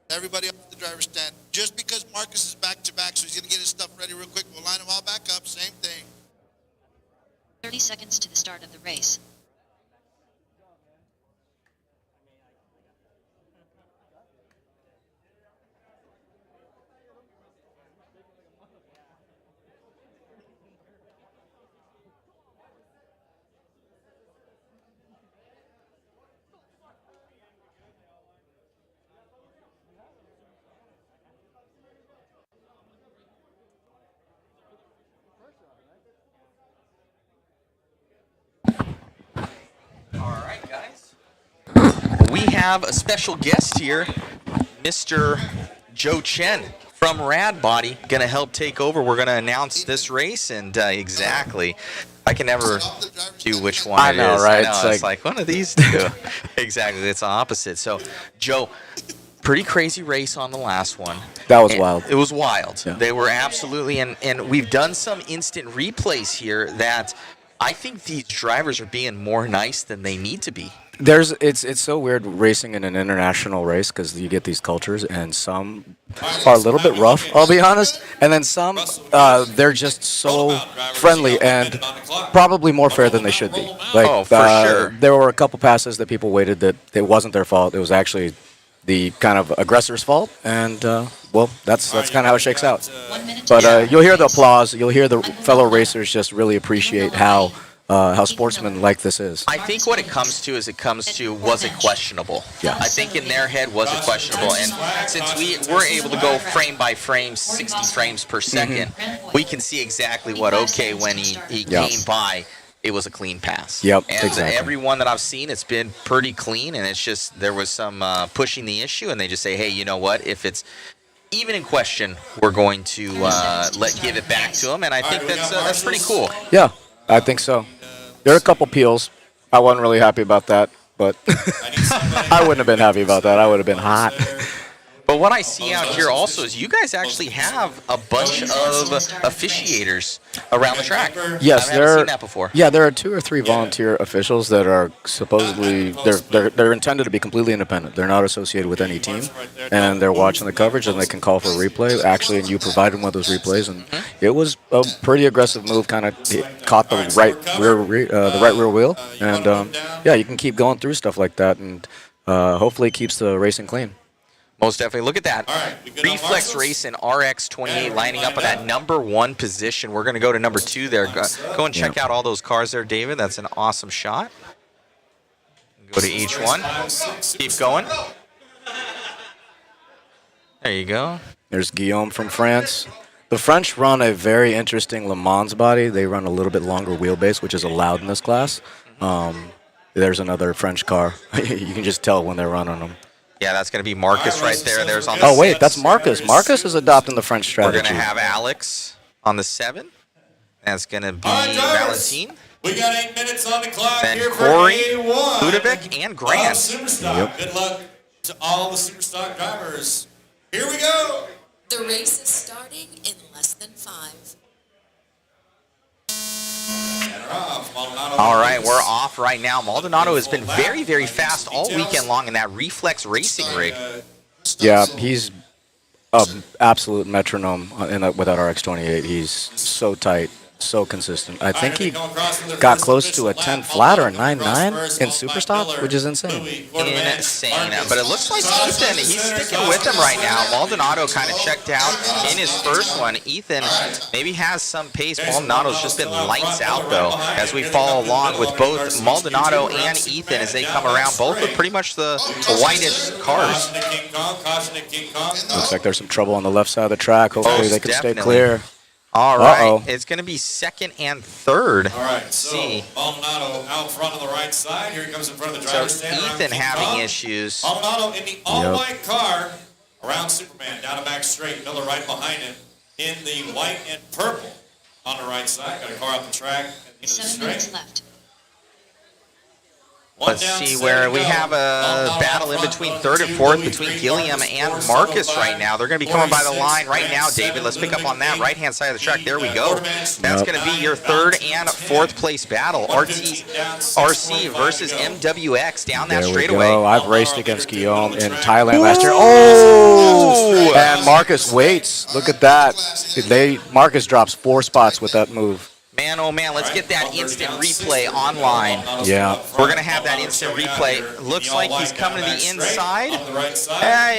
Everybody off the driver's stand. Just because Marcus is back to back, so he's gonna get his stuff ready real quick. We'll line them all back up. Same thing. 30 seconds to the start of the race. All right, guys. We have a special guest here, Mr. Joe Chen from Radbody, going to help take over. We're going to announce this race, and exactly, I can never do which one I it know, is. right? I know, it's like one of these two. Exactly, it's the opposite. So, Joe, pretty crazy race on the last one. That was wild. It was wild. Yeah. They were absolutely, and we've done some instant replays here that I think these drivers are being more nice than they need to be. It's so weird racing in an international race because you get these cultures, and some are a little bit rough, I'll be honest, and then some they're just so friendly and probably more fair than they should be. Like, Oh, for sure. There were a couple passes that people waited that it wasn't their fault. It was actually the kind of aggressor's fault, and well, that's kind of how it shakes out. 1 minute to But the start of you'll the hear the race. applause. You'll hear the fellow racers just really appreciate how sportsman-like this is. I think what it comes to is was it questionable? Yeah. I think in their head, was it questionable? And since we were able to go frame by frame, 60 frames per second, we can see exactly what, okay, when he Yeah. came by, it was a clean pass. Yep, and exactly. every one that I've seen, it's been pretty clean, and it's just there was some pushing the issue, and they just say, hey, you know what, if it's even in question, we're going to give it back to him, and I think that's pretty cool. Yeah, I think so. There are a couple peels. I wasn't really happy about that, but I wouldn't have been happy about that. I would have been hot. But what I see out here also is you guys actually have a bunch of officiators around the track. Yes, I haven't seen that before. Yeah, there are 2 or 3 volunteer officials that are supposedly they're intended to be completely independent. They're not associated with any team, and they're watching the coverage, and they can call for a replay. Actually, and you provided one of those replays, and it was a pretty aggressive move. Kind of caught the right rear wheel, and yeah, you can keep going through stuff like that, and hopefully it keeps the racing clean. Most definitely. Look at that. Reflex Race and RX28 lining up in that number 1 position. We're going to go to number 2 there. Go and check out all those cars there, David. That's an awesome shot. Go to each one. Keep going. There you go. There's Guillaume from France. The French run a very interesting Le Mans body. They run a little bit longer wheelbase, which is allowed in this class. There's another French car. You can just tell when they're running them. Yeah, that's going to be Marcus right there. There's on the Oh, wait, 6. that's Marcus. Marcus is adopting the French We're strategy. going to have Alex on the 7. That's going to be All right, drivers. Valentin. We got 8 minutes on the clock Then here Corey, for A1. Ludovic, and Grant. Superstock. Yep. Good luck to all the Superstock drivers. Here we go. The race is starting in less than 5. All right, we're off right now. Maldonado has been very, very fast all weekend long in that reflex racing rig. Yeah, he's an absolute metronome with that RX-28. He's so tight, so consistent. I think he got close to a 10 flat or a 9.9 in Superstock, which is insane. Insane. But it looks like Ethan, he's sticking with him right now. Maldonado kind of checked out in his first one. Ethan maybe has some pace. Maldonado's just been lights out, though, as we follow along with both Maldonado and Ethan as they come around, both with pretty much the whitest cars. Looks like there's some trouble on the left side of the track. Hopefully they can stay clear. All right, it's going to be second and third. All right, so Maldonado out front on the right side. Here he comes in front of the driver's stand. Ethan having issues. Maldonado in the all-white car around Superman, down a back straight. Miller right behind him in the white and purple on the right side. Got a car off the track at the end of the 7 straight. minutes left. Let's see where we have a battle in between third and fourth between Gilliam and Marcus right now. They're going to be coming by the line right now, David. Let's pick up on that right-hand side of the track. There we go. That's going to be your third and fourth place battle. RC versus MWX down that straightaway. There we go. I've raced against Guillaume in Thailand last year. Oh! And Marcus waits. Look at that. Marcus drops 4 spots with that move. Man, oh man, let's get that instant replay online. Yeah. We're going to have that instant replay. Looks like he's coming to the inside.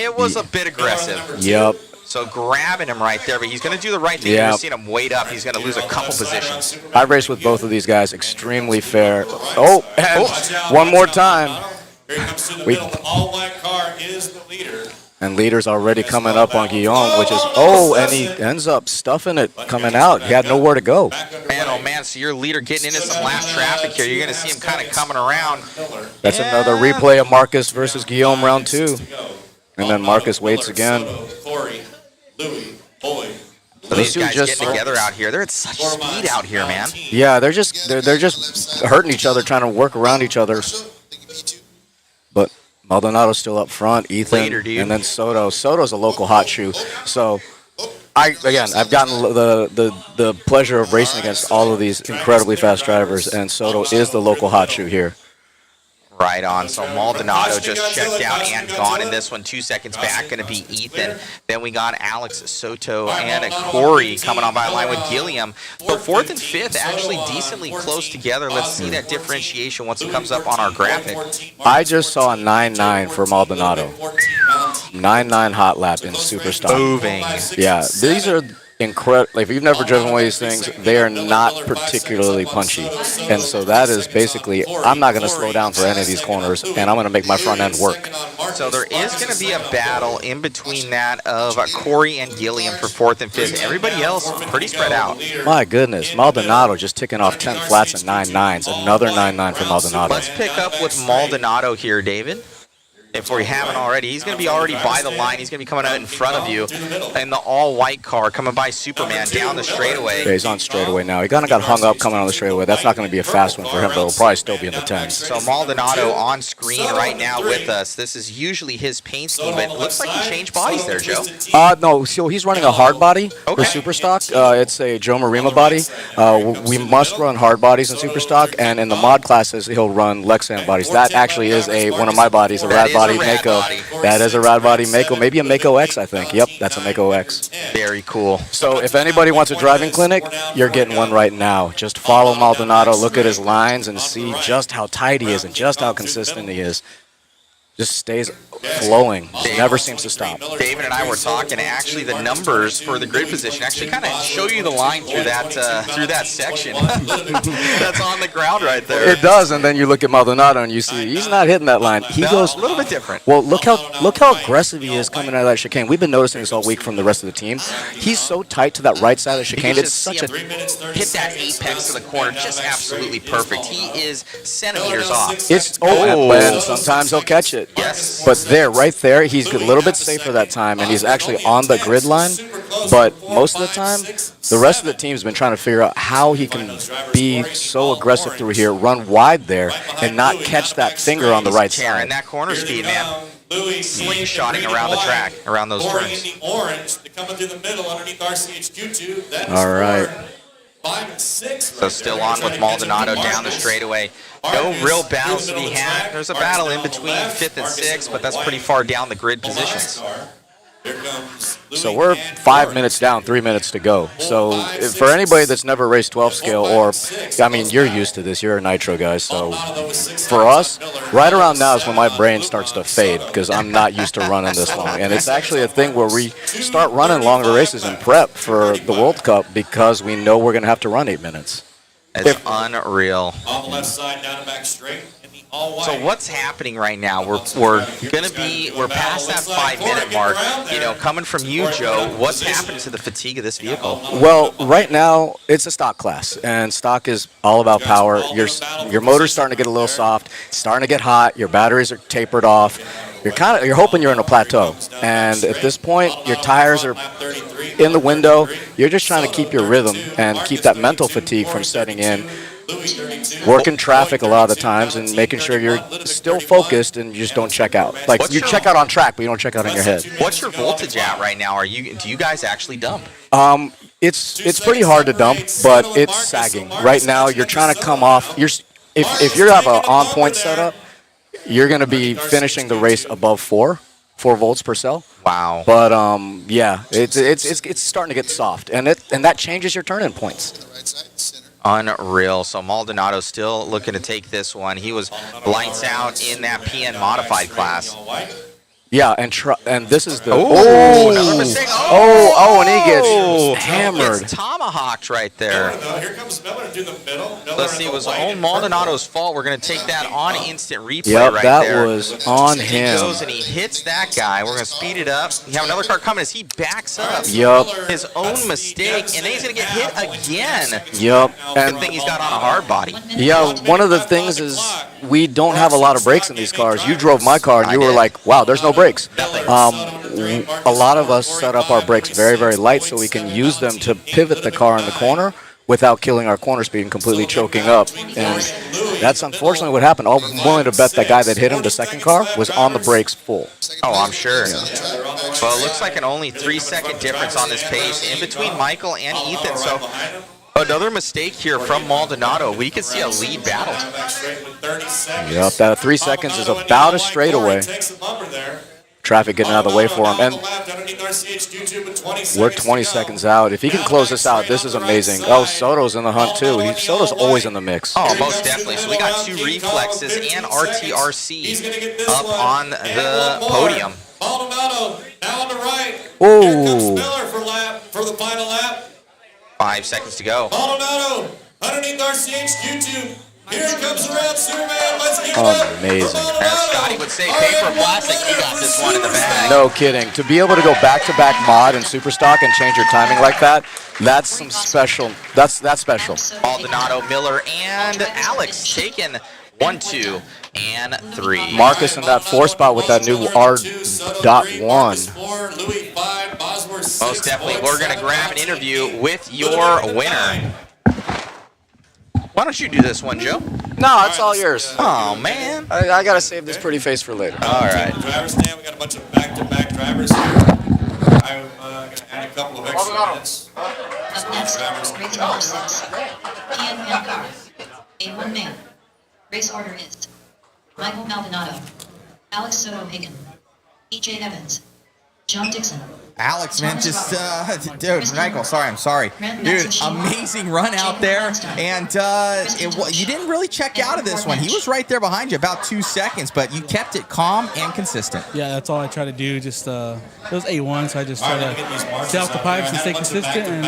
It was a bit aggressive. Yep. So grabbing him right there, but he's going to do the right thing. Yeah. You're seeing him wait up. He's going to lose a couple positions. I raced with both of these guys. Extremely fair. Oh, and one more time. Here he comes to the middle. The all-white car is the leader. And leader's already coming up on Guillaume, which is, and he ends up stuffing it coming out. He had nowhere to go. Man, oh man, so your leader getting into some lap traffic here. You're going to see him kind of coming around. That's another replay of Marcus versus Guillaume round 2. And then Marcus waits again. These guys getting together out here. They're at such speed out here, man. Yeah, they're just hurting each other, trying to work around each other. But Maldonado's still up front, Ethan, and then Soto. Soto's a local hot shoe. So, I've gotten the pleasure of racing against all of these incredibly fast drivers, and Soto is the local hot shoe here. Right on. So Maldonado just checked out and gone in this one. 2 seconds back, going to be Ethan. Then we got Alex Soto and Corey coming on by the line with Gilliam. But fourth and fifth actually decently close together. Let's see that differentiation once it comes up on our graphic. I just saw a 9.9 for Maldonado. 9.9 hot lap in Superstock. Moving. Yeah, these are incredible. If you've never driven one of these things, they are not particularly punchy. And so that is basically, I'm not going to slow down for any of these corners, and I'm going to make my front end work. So there is going to be a battle in between that of Corey and Gilliam for fourth and fifth. Everybody else pretty spread out. My goodness, Maldonado just ticking off 10 flats and 9.9s. Another 9.9 for Maldonado. Let's pick up with Maldonado here, David. If we haven't already, he's going to be already by the line. He's going to be coming out in front of you in the all-white car, coming by Superman down the straightaway. Yeah, he's on straightaway now. He kind of got hung up coming on the straightaway. That's not going to be a fast one for him, but it'll probably still be in the 10s. So Maldonado on screen right now with us. This is usually his paint scheme, but it looks like he changed bodies there, Joe. No, so he's running a hard body for Superstock. It's a Joe Marima body. We must run hard bodies in Superstock, and in the mod classes, he'll run Lexan bodies. That actually is one of my bodies, a Radbody Mako. That is a Radbody Mako, maybe a Mako X, I think. Yep, that's a Mako X. Very cool. So if anybody wants a driving clinic, you're getting one right now. Just follow Maldonado, look at his lines, and see just how tight he is and just how consistent he is. Just stays flowing. Never seems to stop. David and I were talking. Actually, the numbers for the grid position actually kind of show you the line through that section. That's on the ground right there. It does, and then you look at Maldonado and you see he's not hitting that line. He goes a little bit different. Well, look how aggressive he is coming out of that chicane. We've been noticing this all week from the rest of the team. He's so tight to that right side of the chicane. It's such a hit that apex to the corner, just absolutely perfect. He is centimeters off. And sometimes he'll catch it. Yes. But right there, he's a little bit safer that time, and he's actually on the grid line. But most of the time, the rest of the team's been trying to figure out how he can be so aggressive through here, run wide there, and not catch that finger on the right side. And that corner speed, man. Slingshotting around the track, around those turns. Orange, coming through the middle underneath RCHQ2. All right. 5 and 6. So still on with Maldonado down the straightaway. No real battles to be had. There's a battle in between 5th and 6th, but that's pretty far down the grid positions. So we're 5 minutes down, 3 minutes to go. So for anybody that's never raced 12 scale, or, I mean, you're used to this. You're a nitro guy. So for us, right around now is when my brain starts to fade because I'm not used to running this long. And it's actually a thing where we start running longer races in prep for the World Cup because we know we're going to have to run 8 minutes. It's unreal. On the left side, down and back straight. So what's happening right now? We're past that 5-minute mark. You know, coming from you, Joe, what's happened to the fatigue of this vehicle? Well, right now it's a stock class, and stock is all about power. Your motor's starting to get a little soft, it's starting to get hot. Your batteries are tapered off. You're hoping you're in a plateau, and at this point, your tires are in the window. You're just trying to keep your rhythm and keep that mental fatigue from setting in. Working traffic a lot of the times and making sure you're still focused and you just don't check out. Like you check out on track, but you don't check out in your head. What's your voltage at right now? Do you guys actually dump? It's pretty hard to dump, but it's sagging. Right now, you're trying to come off. If you have an on-point setup, you're going to be finishing the race above 4 volts per cell. Wow. But yeah, it's starting to get soft, and that changes your turn-in points. Unreal. So Maldonado still looking to take this one. He was lights out in that PN modified class. Yeah, and this is the another mistake. And he gets hammered. It's tomahawked right there. Here comes Miller to the middle. Let's see, it was own Maldonado's fault. We're going to take that on instant replay Yep, that there. was on him. He goes and he hits that guy. We're going to speed it up. You have another car coming as he backs up. Yep. His own mistake, and then he's going to get hit again. Yep. Good thing he's got on a hard body. Yeah, one of the things is we don't have a lot of brakes in these cars. You drove my car, and you were like, wow, there's no brakes. A lot of us set up our brakes very, very light so we can use them to pivot the car in the corner without killing our corner speed and completely choking up. And that's unfortunately what happened. I'm willing to bet that guy that hit him, the second car, was on the brakes full. Oh, I'm sure. Well, it looks like an only 3-second difference on this pace in between Michael and Ethan. So another mistake here from Maldonado. We could see a lead battle. Yep, that 3 seconds is about a straightaway. Traffic getting out of the way for him, and we're 20 seconds out. If he can close this out, this is amazing. Oh, Soto's in the hunt too. Soto's always in the mix. Oh, most definitely. So we got 2 reflexes and RTRC up on the podium. Maldonado now on the right. Oh. Here comes Miller for the final lap. 5 seconds to go. Maldonado underneath RCHQ. Here comes the red Superman. Let's give it up. Amazing. As Scotty would say, paper plastic. He got this one in the bag. No kidding. To be able to go back-to-back mod and Superstock and change your timing like that, that's some special. That's special. Maldonado, Miller, and Alex taking 1, 2, and 3. Marcus in that 4 spot with that new R.1. Most definitely. We're going to grab an interview with your winner. Why don't you do this one, Joe? No, it's all yours. Oh, man. I got to save this pretty face for later. All right. Driver stand, we got a bunch of back-to-back drivers here. I'm going to add a couple of extra minutes. Up next, race number 6. PNWC car. A-Main. Race order is Michael Maldonado, Alex Soto-Hagen, E.J. Evans, John Dixon. Alex, man, just, dude, Michael, I'm sorry. Dude, amazing run out there, and you didn't really check out of this one. He was right there behind you, about 2 seconds, but you kept it calm and consistent. Yeah, that's all I try to do. Just, it was A1, so I just try to stay off the pipes and stay consistent, and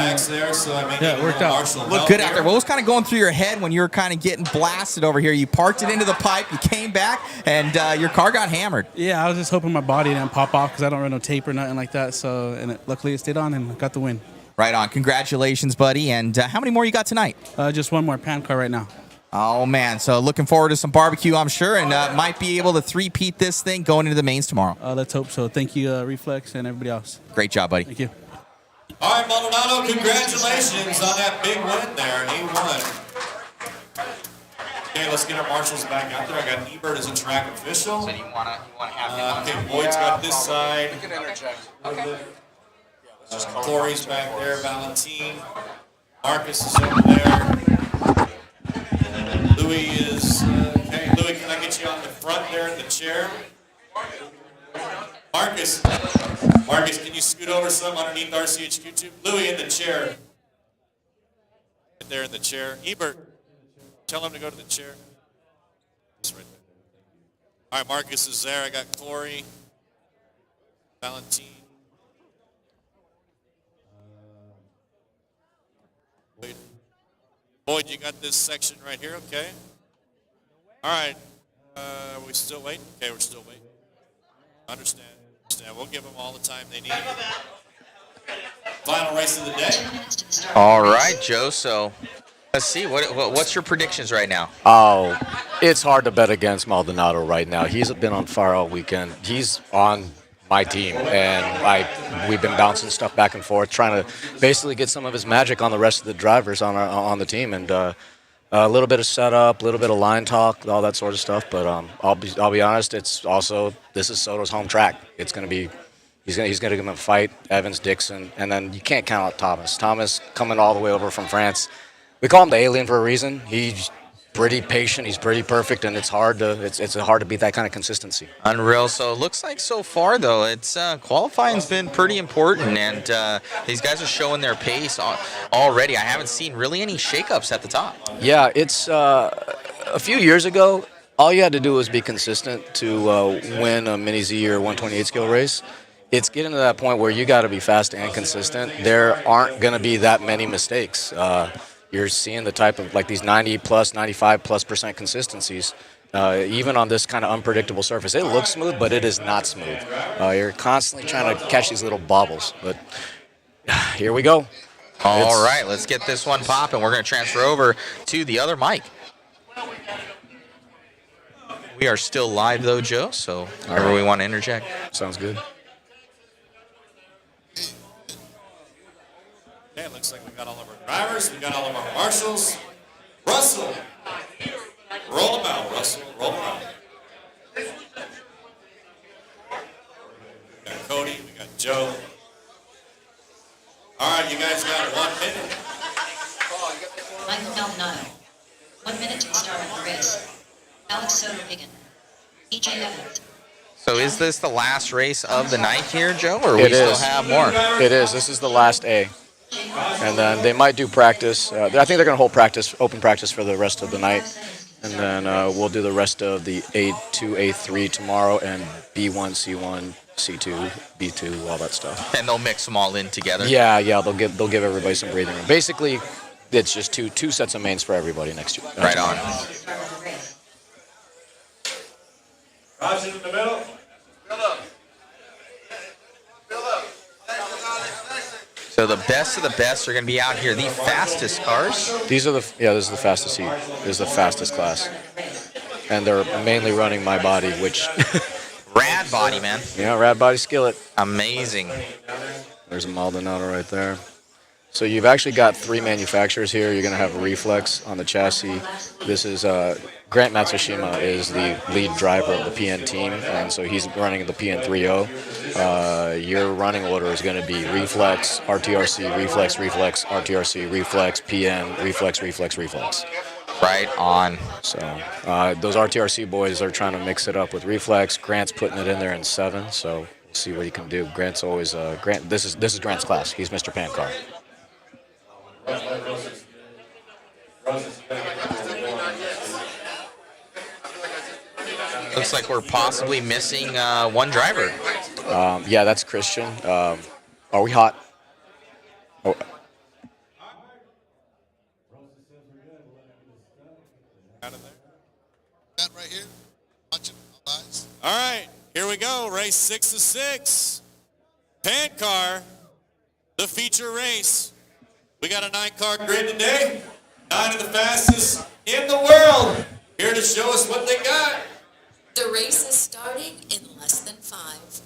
yeah, it worked out. Looked good out there. What was kind of going through your head when you were kind of getting blasted over here? You parked it into the pipe, you came back, and your car got hammered. Yeah, I was just hoping my body didn't pop off because I don't run no tape or nothing like that, so luckily it stayed on and got the win. Right on. Congratulations, buddy. And how many more you got tonight? Just one more pan car right now. Oh, man. So looking forward to some barbecue, I'm sure, and might be able to three-peat this thing going into the mains tomorrow. Let's hope so. Thank you, Reflex, and everybody else. Great job, buddy. Thank you. All right, Maldonado, congratulations on that big win there. He won. Okay, let's get our marshals back out there. I got Ebert as a track official. So you want to have him? Okay, Boyd's got this side. We can interject. Okay. Corey's back there, Valentine. Marcus is over there. Louis is, okay. Louis, can I get you on the front there in the chair? Marcus, can you scoot over some underneath RCHQ too? Louis in the chair. Right there in the chair. Ebert, tell him to go to the chair. It's right there. All right, Marcus is there. I got Corey, Valentine. Boyd, you got this section right here, okay? All right. Are we still waiting? Okay, we're still waiting. Understand. We'll give them all the time they need. Final race of the day. All right, Joe. So let's see. What's your predictions right now? Oh, it's hard to bet against Maldonado right now. He's been on fire all weekend. He's on my team, and we've been bouncing stuff back and forth, trying to basically get some of his magic on the rest of the drivers on the team, and a little bit of setup, a little bit of line talk, all that sort of stuff. But I'll be honest. It's also, this is Soto's home track. It's going to be, he's going to give him a fight. Evans, Dixon, and then you can't count out Thomas. Thomas coming all the way over from France. We call him the alien for a reason. He's pretty patient. He's pretty perfect, and it's hard to beat that kind of consistency. Unreal. So it looks like so far though, it's qualifying's been pretty important, and these guys are showing their pace already. I haven't seen really any shakeups at the top. Yeah, it's a few years ago. All you had to do was be consistent to win a Mini Z or 128 scale race. It's getting to that point where you got to be fast and consistent. There aren't going to be that many mistakes. You're seeing the type of, like, these 90 plus, 95 plus % consistencies, even on this kind of unpredictable surface. It looks smooth, but it is not smooth. You're constantly trying to catch these little bobbles, but here we go. All right, let's get this one popping. We're going to transfer over to the other mic. We are still live though, Joe, so whenever we want to interject. Sounds good. Okay, it looks like we got all of our drivers, we got all of our marshals. Russell, roll them out, Russell, roll them out. We got Cody, we got Joe. All right, you guys got 1 minute. Michael Maldonado. 1 minute to the start of the race. Alex Soto-Hagen. EJ Evans. So is this the last race of the night here, Joe, or we still have more? It is. This is the last A. And then they might do practice. I think they're going to hold practice, open practice for the rest of the night. And then we'll do the rest of the A2, A3 tomorrow, and B1, C1, C2, B2, all that stuff. And they'll mix them all in together? Yeah, they'll give everybody some breathing room. Basically, it's just two sets of mains for everybody next year. Right on. Caution in the middle. So the best of the best are going to be out here. The fastest cars. This is the fastest heat. This is the fastest class. And they're mainly running my body, which... Radbody, man. Yeah, Radbody skillet. Amazing. There's a Maldonado right there. So you've actually got 3 manufacturers here. You're going to have a Reflex on the chassis. This is Grant Matsushima is the lead driver of the PN team, and so he's running the PN 3.0. Your running order is going to be Reflex, RTRC, Reflex, Reflex, RTRC, Reflex, PN, Reflex, Reflex, Reflex. Right on. So those RTRC boys are trying to mix it up with Reflex. Grant's putting it in there in 7, so we'll see what he can do. Grant's always Grant. This is Grant's class. He's Mr. Pan Car. Looks like we're possibly missing one driver. Yeah, that's Christian. Are we hot? Oh. Right here. Watch it. Eyes. All right, here we go. Race 6 of 6. Pan car, the feature race. We got a 9-car grid today. 9 of the fastest in the world. Here to show us what they got. The race is starting in less than 5.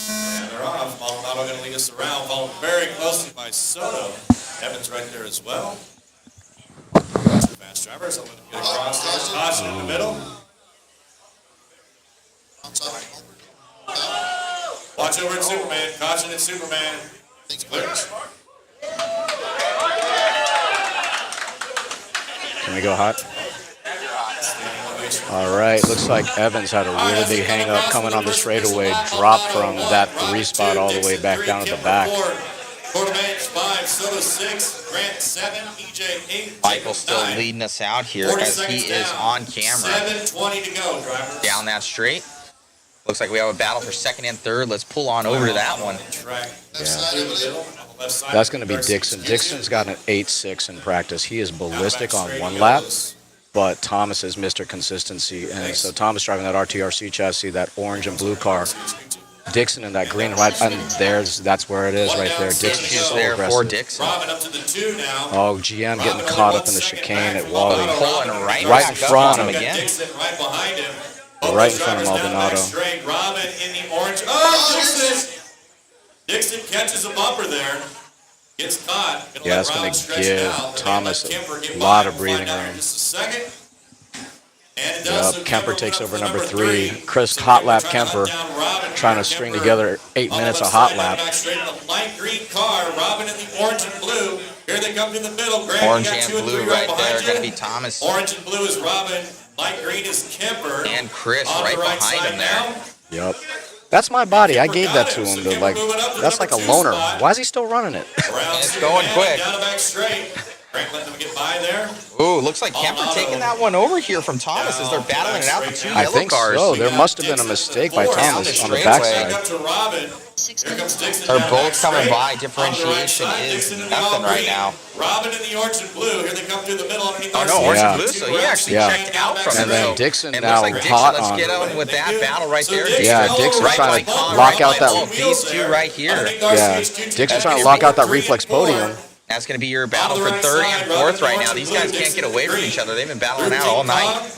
And they're off. Maldonado going to lead us around, followed very closely by Soto. Evans right there as well. Fast drivers, I'll let them get across there. Caution in the middle. Watch over at Superman. Caution at Superman. Clear. Can we go hot? All right, looks like Evans had a really big hang up coming on the straightaway, dropped from that 3 spot all the way back down to the back. Quarterbench 5, Soto 6, Grant 7, EJ 8. Michael's still leading us out here as he is on camera. 7:20 to go, drivers. Down that straight. Looks like we have a battle for second and third. Let's pull on over to that one. Yeah. That's going to be Dixon. Dixon's got an 8.6 in practice. He is ballistic on 1 lap, but Thomas is Mr. Consistency. And so Thomas driving that RTRC chassis, that orange and blue car. Dixon in that green right, and that's where it is right there. Dixon's so there aggressive. for Dixon. Oh, GM getting caught up in the chicane at Wally. Pulling right in front of him again. Dixon right behind him. Right in front of Maldonado. Straight, Robin in the orange. Oh, Dixon catches a bumper there. Gets caught. Yeah, that's going to give Thomas a lot of breathing room. Yep, Kemper takes over number 3. Chris hot lap Kemper, trying to string together 8 minutes of hot lap. Light green car, Robin in the orange and blue. Here they come to the middle. Grant, Orange and blue right there, going to be Thomas. Orange and blue is Robin. Light green is Kemper. And Chris right behind him there. Yep. That's my body. I gave that to him. That's like a loaner. Why is he still running it? It's going quick. Down the back straight. Grant letting them get by there. Ooh, looks like Kemper taking that one over here from Thomas as they're battling it out, the 2 yellow I think cars. so. There must have been a mistake by Thomas on the backside. They're both coming by. Differentiation is nothing right now. Robin in the orange and blue. Here they come through the middle underneath. Oh, no, orange and blue, so he actually checked out from and it. then Dixon it now looks like Dixon, hot let's on. get on with that battle right there. Yeah, Dixon's right trying to Con, lock out that. Oh, these 2 right here. Yeah, Dixon's trying to lock out that reflex podium. That's going to be your battle for third and fourth right now. These guys can't get away from each other. They've been battling out all night.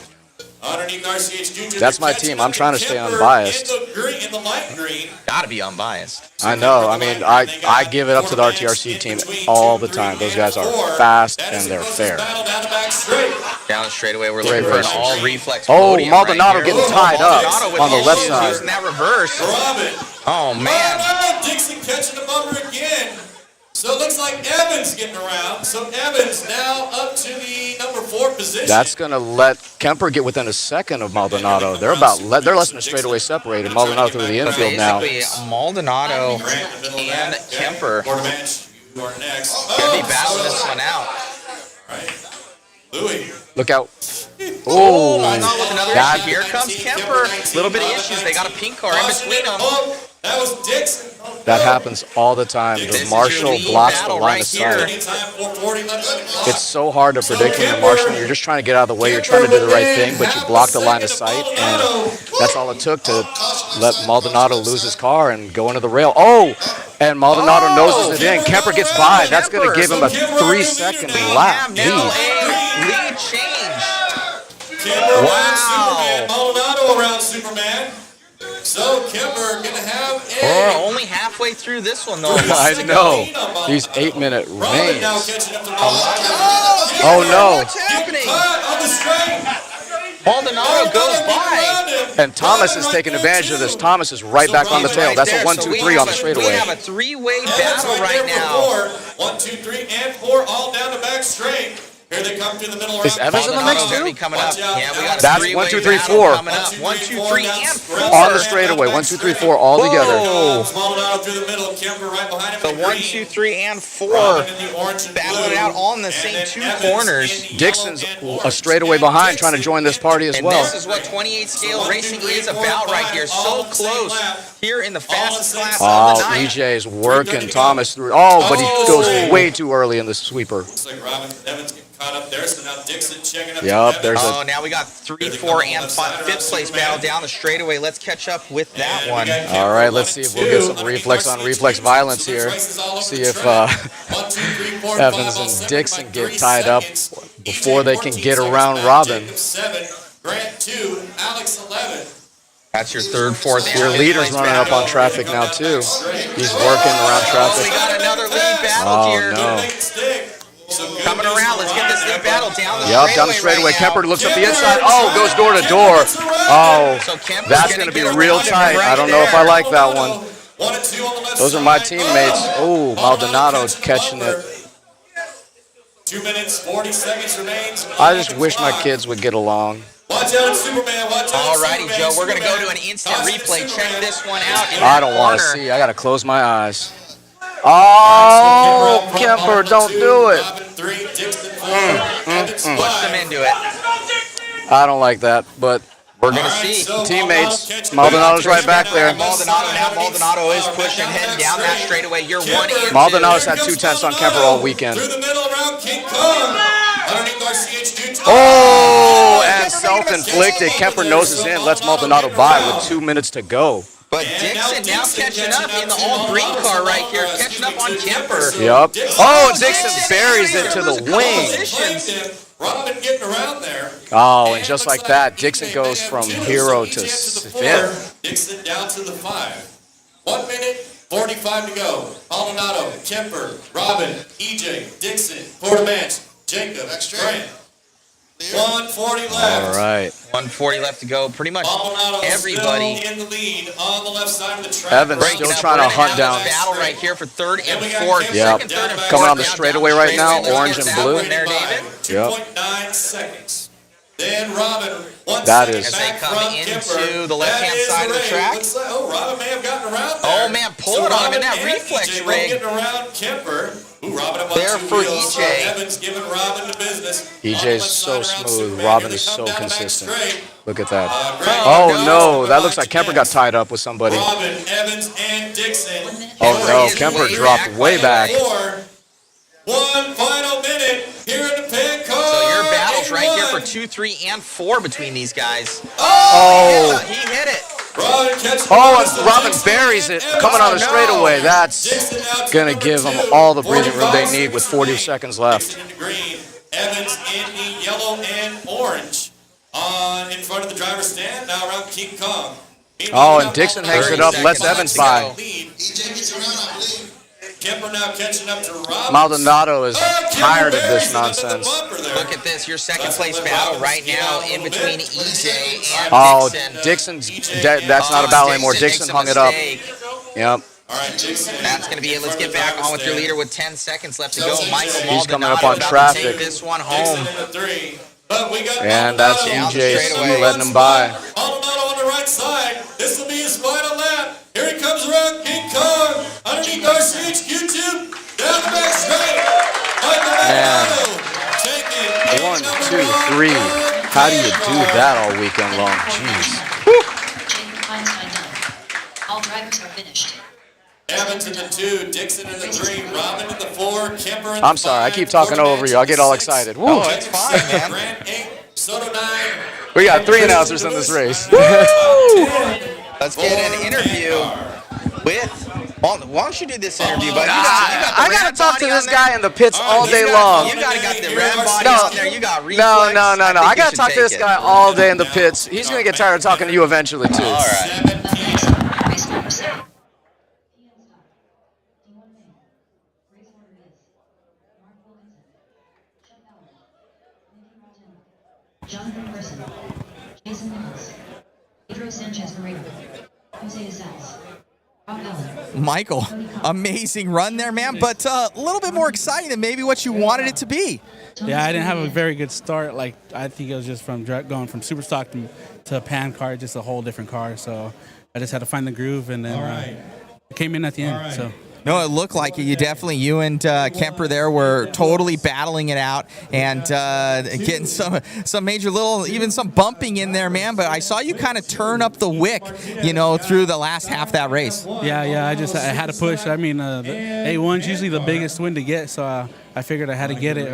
Underneath RCHQ. That's my team. I'm trying to stay unbiased. In the light green. Gotta be unbiased. I know. I mean, I give it up to the RTRC team all the time. Those guys are fast and they're fair. Down the straightaway, we're looking for an all reflex. Oh, Maldonado getting tied up on the left side. Using that reverse. Oh man. Dixon catching the bumper again. So it looks like Evans getting around. So Evans now up to the number 4 position. That's going to let Kemper get within a second of Maldonado. They're less than a straightaway separated. Maldonado through the infield now. Basically, Maldonado and Kemper going to be battling this one out. All right. Louis. Look out. Oh, with another issue. Here comes Kemper. Little bit of issues. They got a pink car in between them. That was Dixon. That happens all the time. The marshal blocks the line of sight. It's so hard to predict when you're marshaling. You're just trying to get out of the way. You're trying to do the right thing, but you block the line of sight, and that's all it took to let Maldonado lose his car and go into the rail. Oh, and Maldonado noses it in. Kemper gets by. That's going to give him a 3-second lap lead. Lead change. Wow. Maldonado around Superman. So Kemper gonna have We're only halfway through this one though. I know. These 8-minute reigns. Oh no. What's happening? Maldonado goes by. And Thomas is taking advantage of this. Thomas is right back on the tail. That's a 1-2-3 on the straightaway. We have a 3-way battle right now. 1, 2, 3, and 4, all down the back straight. Here they come through the middle. Is Evans in the mix too? Coming up. Yeah, we got a That's 1, 2, 3, 4. coming up. 1, 2, 3, and 4. On the straightaway. 1, 2, 3, 4 all together. Maldonado through the middle. Kemper right behind him. The 1, 2, 3, and 4 battling out all in the same 2 corners. Dixon's a straightaway behind, trying to join this party as well. And this is what 28 scale racing is about right here. So close here in the fastest class of the night. EJ's working Thomas through. Oh, but he goes way too early in the sweeper. Looks like Robin Evans getting caught up there. So now Dixon checking up. Yep, there's Oh, now we got 3, 4, and 5th place battle down the straightaway. Let's catch up with that one. All right, let's see if we'll get some reflex on reflex violence here. See if Evans and Dixon get tied up before they can get around Robin. 7, Grant 2, Alex 11. That's your 3rd, 4th, and Your 5th leader's place running battle. up on traffic now too. He's working around We traffic. got another lead battle here. No. Coming around, let's get this lead battle down the Yep, down the straightaway. right now. Kemper looks up the inside. Oh, goes door to door. Oh, So Kemper's that's going to be get real around him tight. right I don't know if I there. like that one. Those are my teammates. Oh, Maldonado catching it. 2 minutes, 40 seconds remains. I just wish my kids would get along. Watch out, Superman. Watch out, Alrighty, Superman. Joe, we're going to go to Superman. an instant replay. Check this one out. In I that don't want to corner. see. I got to close my eyes. Oh, Kemper, don't do it. Push them into it. I don't like that, but we're going to see. Teammates, Maldonado's right back there. Maldonado now. Maldonado is pushing, heading down that straightaway. You're 1 and 2. Maldonado's had 2 tenths on Kemper all weekend. Through the middle around King Kong. Underneath RCHQ. Oh, and self-inflicted. Kemper noses in, lets Maldonado by with 2 minutes to go. But Dixon now catching up in the all-green car right here, catching up on Kemper. Yep. Oh, Dixon buries it to the wing. Robin getting around there. Oh, and just like that, Dixon goes from hero to 5th. Dixon down to the 5. 1 minute, 45 to go. Maldonado, Kemper, Robin, EJ, Dixon, Portamanch, Jacob, Grant. 140 left. All right. 140 left to go. Pretty much everybody in the lead on the left side of the track. Evan's still trying to hunt down. Battle right here for third and fourth. Yep. Second, third, and fourth. Coming on the straightaway right now, orange and blue. There, David. Yep. 2.9 seconds. Then Robin, that is. As they come into the left-hand side of the track. Oh, Robin may have gotten around there. Oh, man, pulling on him in that reflex rig. Getting around Kemper. Ooh, Robin up on there for wheels. EJ. Evans giving Robin the business. EJ's so smooth. Robin is so consistent. Look at that. Oh, no. That looks like Kemper got tied up with somebody. Robin, Evans, and Dixon. Oh, no. Kemper dropped way back. 1 final minute here in the pit car. So your battle's right here for 2, 3, and 4 between these guys. Oh. He hit it. Oh, and Robin buries it coming on the straightaway. That's going to give them all the breathing room they need with 40 seconds left. Evans in the yellow and orange in front of the driver's stand, now around King Kong. Oh, and Dixon hangs it up, lets Evans by. Kemper now catching up to Robin. Maldonado is tired of this nonsense. Look at this, your second place battle right now in between EJ and Oh, Dixon. That's not a battle anymore. Dixon hung it up. Yep. All right, Dixon. That's going to be it. Let's get back on with your leader with 10 seconds left to go. Michael Maldonado He's coming up on about traffic. to take this one home. And that's EJ letting him by. Maldonado on the right side. This will be his final lap. Here he comes around King Kong. Underneath RCHQ2. Down the back straight. Michael Maldonado. Take it. 1, 2, 3. How do you do that all weekend long? Jeez. All drivers are finished. Evans in the 2, Dixon in the 3, Robin in the 4, Kemper in the I'm sorry, I keep talking over you. I get all excited. Woo. Oh, it's fine, man. Grant 8, Soto 9. We got 3 announcers in this race. Let's get an interview with. Why don't you do this interview, buddy? I got to talk to this guy in the pits all day long. You got the Radbody on there. You got reflex. No. I got to talk to this guy all day in the pits. He's going to get tired of talking to you eventually, too. All right. Race number 7. Jonathan Person, Jason Nichols, Pedro Sanchez Moreno, Jose Isals, Rob Allen. Michael, amazing run there, man, but a little bit more exciting than maybe what you wanted it to be. Yeah, I didn't have a very good start. Like, I think it was just from going from Superstock to a pan car, just a whole different car. So I just had to find the groove, and then I came in at the end. So. No, it looked like it. You and Kemper there were totally battling it out and getting some major even some bumping in there, man. But I saw you kind of turn up the wick, through the last half of that race. Yeah, I had to push. I mean, the A1's usually the biggest win to get, so I figured I had to get it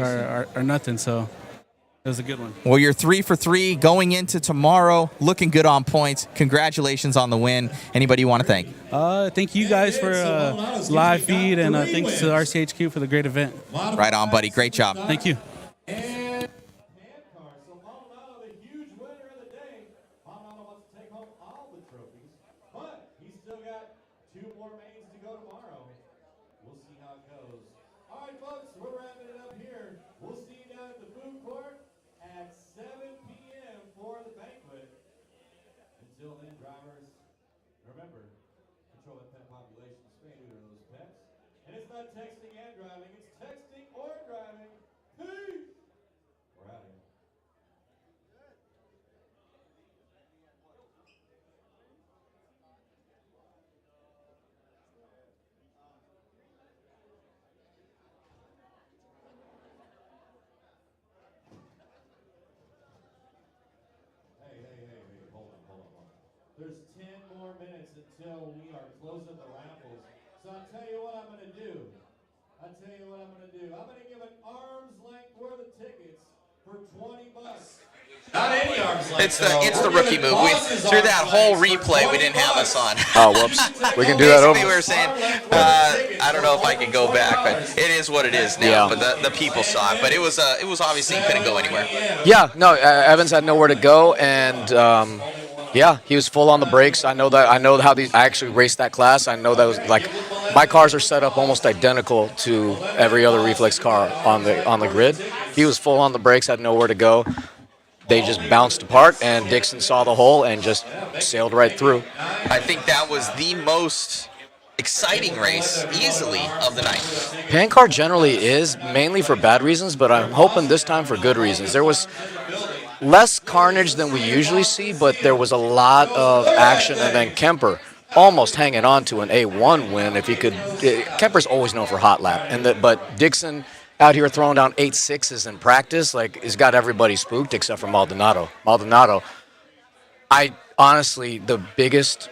or nothing. So it was a good one. Well, you're 3 for 3 going into tomorrow, looking good on points. Congratulations on the win. Anybody you want to thank? Thank you guys for live feed, and thanks to RCHQ for the great event. Right on, buddy. Great job. Thank you. Until then, drivers, remember, control that pet population, spay neuter those pets. And it's not texting and driving, it's texting or driving. minutes until we are closing the raffles. So I'll tell you what I'm going to do. I'm going to give an arm's length worth of tickets for $20. Not any arm's length. It's the rookie move. Through that whole replay, we didn't have us on. Oh, whoops. We can do that over. We were saying, I don't know if I can go back, but it is what it is now. Yeah. But the people saw it. But it was obviously couldn't go anywhere. Yeah, no, Evans had nowhere to go, and yeah, he was full on the brakes. I know how I actually raced that class. I know that was like my cars are set up almost identical to every other Reflex car on the grid. He was full on the brakes, had nowhere to go. They just bounced apart, and Dixon saw the hole and just sailed right through. I think that was the most exciting race, easily, of the night. Pan car generally is, mainly for bad reasons, but I'm hoping this time for good reasons. There was less carnage than we usually see, but there was a lot of action, and then Kemper almost hanging on to an A1 win if he could. Kemper's always known for hot lap, but Dixon out here throwing down 8.6s in practice, like, has got everybody spooked except for Maldonado. I honestly, the biggest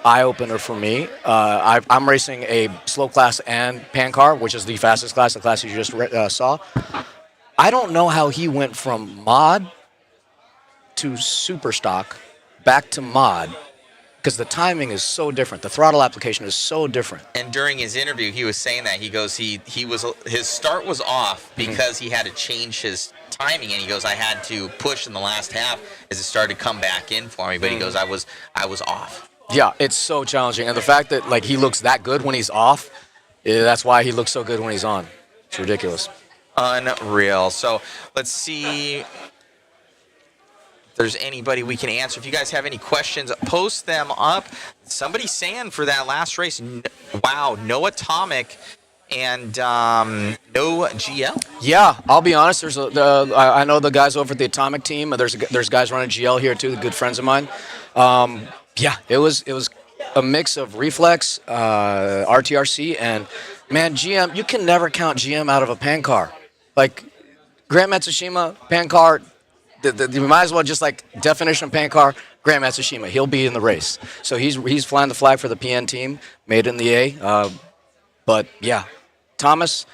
eye opener for me, I'm racing a slow class and pan car, which is the fastest class, the class you just saw. I don't know how he went from mod to Superstock back to mod, because the timing is so different. The throttle application is so different. And during his interview, he was saying that his start was off because he had to change his timing, and he goes, I had to push in the last half as it started to come back in for me. But he goes, I was off. Yeah, it's so challenging, and the fact that he looks that good when he's off, that's why he looks so good when he's on. It's ridiculous. Unreal. So let's see. There's anybody we can answer. If you guys have any questions, post them up. Somebody's saying for that last race, wow, no Atomic and no GL. Yeah, I'll be honest. I know the guys over at the Atomic team. There's guys running GL here too, good friends of mine. Yeah, it was a mix of Reflex, RTRC, and man, GM. You can never count GM out of a pan car. Like Grant Matsushima, pan car. You might as well just definition of pan car, Grant Matsushima. He'll be in the race. So he's flying the flag for the PN team, made in the A. But yeah, Thomas,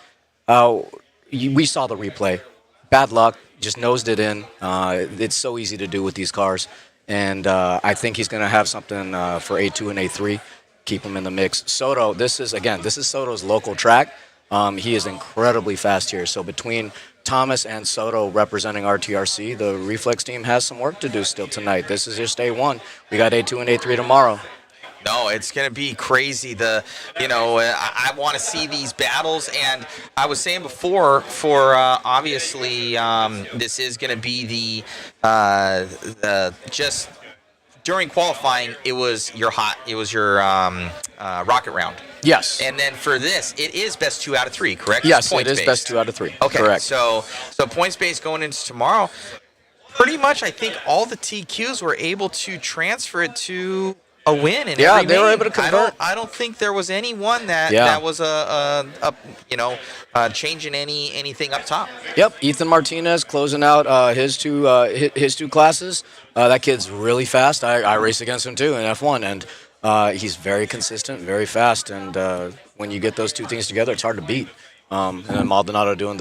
we saw the replay. Bad luck, just nosed it in. It's so easy to do with these cars. And I think he's going to have something for A2 and A3, keep him in the mix. Soto, this is Soto's local track. He is incredibly fast here. So between Thomas and Soto representing RTRC, the Reflex team has some work to do still tonight. This is just A1. We got A2 and A3 tomorrow. No, it's going to be crazy. I want to see these battles, and I was saying before, obviously this is going to be the just during qualifying, it was your rocket round. Yes. And then for this, it is best 2 out of 3, correct? Yes, it is best 2 out of 3. Okay, correct. So points based going into tomorrow. Pretty much, I think all the TQs were able to transfer it to a win. And yeah, they were able to convert. I don't think there was anyone that was changing anything up top. Yep, Ethan Martinez closing out his two classes. That kid's really fast. I race against him too in F1, and he's very consistent, very fast. And when you get those two things together, it's hard to beat. And then Maldonado doing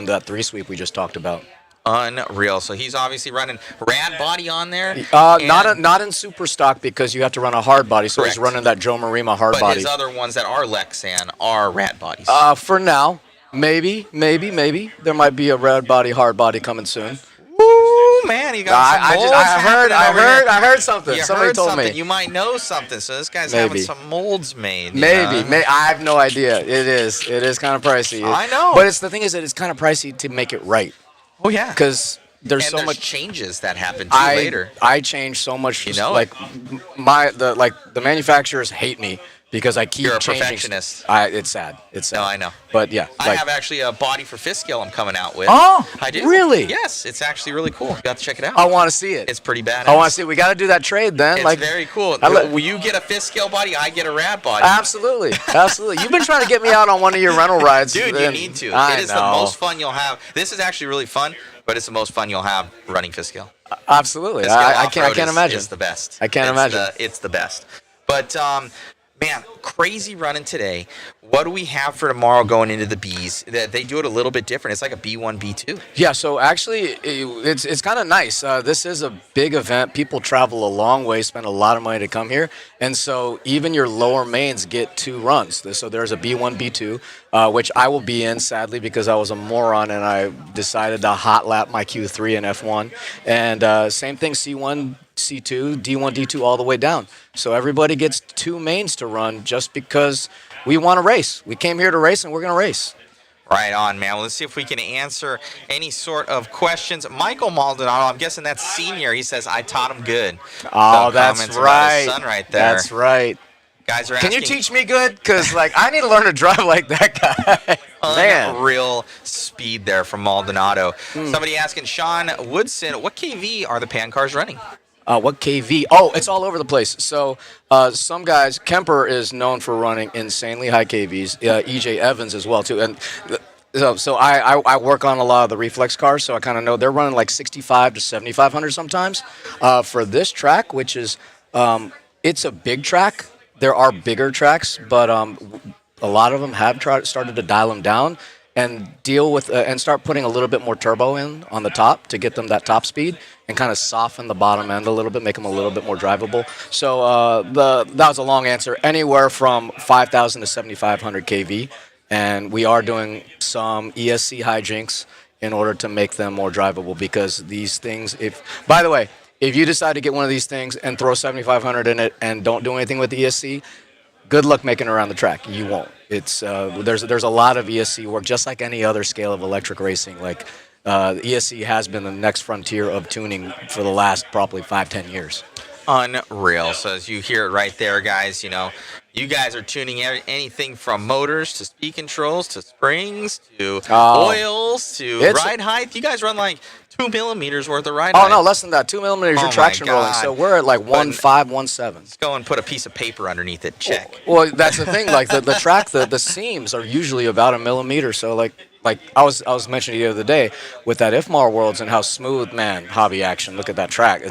that 3 sweep we just talked about. Unreal. So he's obviously running Radbody on there. Not in Superstock because you have to run a hard body. So Correct. He's running that Joe Marima hard but body. His other ones that are Lexan are Radbodies. For now, maybe there might be a Radbody hard body coming soon. Ooh, man, you got some molds I heard something. Somebody heard told something. me. You might know something. So this guy's having some molds made. Maybe. I have no idea. It is kind of pricey. I know. But the thing is that it's kind of pricey to make it right. Oh yeah. Because there's much changes that happen too later. I change so much. You know, the manufacturers hate me because I keep You're a changing. Perfectionist. It's sad. No, I know. But yeah, I have actually a body for fifth scale I'm coming out with. Oh, I do. Really? Yes, it's actually really cool. You got to check it out. I want to see it. It's pretty badass. I want to see it. We got to do that trade then. It's very cool. Will you get a fifth scale body? I get a rad body. Absolutely. You've been trying to get me out on one of your rental rides. Dude, you need to. It is the most fun you'll have. This is actually really fun, but it's the most fun you'll have running fifth scale. Absolutely. Fifth scale I can't imagine. It's the best. I can't imagine. It's the best. But man, crazy running today. What do we have for tomorrow going into the Bs? That they do it a little bit different. It's like a B1, B2. Yeah, so actually, it's kind of nice. This is a big event. People travel a long way, spend a lot of money to come here, and so even your lower mains get 2 runs. So there's a B1, B2, which I will be in, sadly, because I was a moron and I decided to hot lap my Q3 in F1. And same thing, C1, C2, D1, D2, all the way down. So everybody gets 2 mains to run just because we want to race. We came here to race, and we're going to race. Right on, man. Well, let's see if we can answer any sort of questions. Michael Maldonado, I'm guessing that's senior. He says, I taught him good. Oh, So that's comments about his right. son right there. That's right. Guys are Can asking, you teach me good? Because, like, I need to learn to drive like that guy. Man. unreal speed there from Maldonado. Somebody asking Sean Woodson, what KV are the Pan cars running? What KV? Oh, it's all over the place. So some guys, Kemper is known for running insanely high KVs. EJ Evans as well, too. And so I work on a lot of the reflex cars, so I kind of know they're running like 65 to 7,500 sometimes. For this track, which is, it's a big track. There are bigger tracks, but a lot of them have started to dial them down and deal with and start putting a little bit more turbo in on the top to get them that top speed and kind of soften the bottom end a little bit, make them a little bit more drivable. So that was a long answer. Anywhere from 5,000 to 7,500 kV, and we are doing some ESC hijinks in order to make them more drivable because these things. By the way, if you decide to get one of these things and throw 7,500 in it and don't do anything with the ESC, good luck making it around the track. You won't. It's there's a lot of ESC work, just like any other scale of electric racing. Like ESC has been the next frontier of tuning for the last probably 5-10 years. Unreal. So as you hear it right there, guys, you know, you guys are tuning anything from motors to speed controls to springs to oils to ride height. You guys run like 2 millimeters worth of ride height. Oh, no, less than that. 2 millimeters, your traction rolling. So we're at like 1.5, 1.7. Let's go and put a piece of paper underneath it. Check. Well, that's the thing. Like the track, the seams are usually about 1 millimeter. So like I was mentioning the other day with that IFMAR Worlds and how smooth, man, hobby action. Look at that track.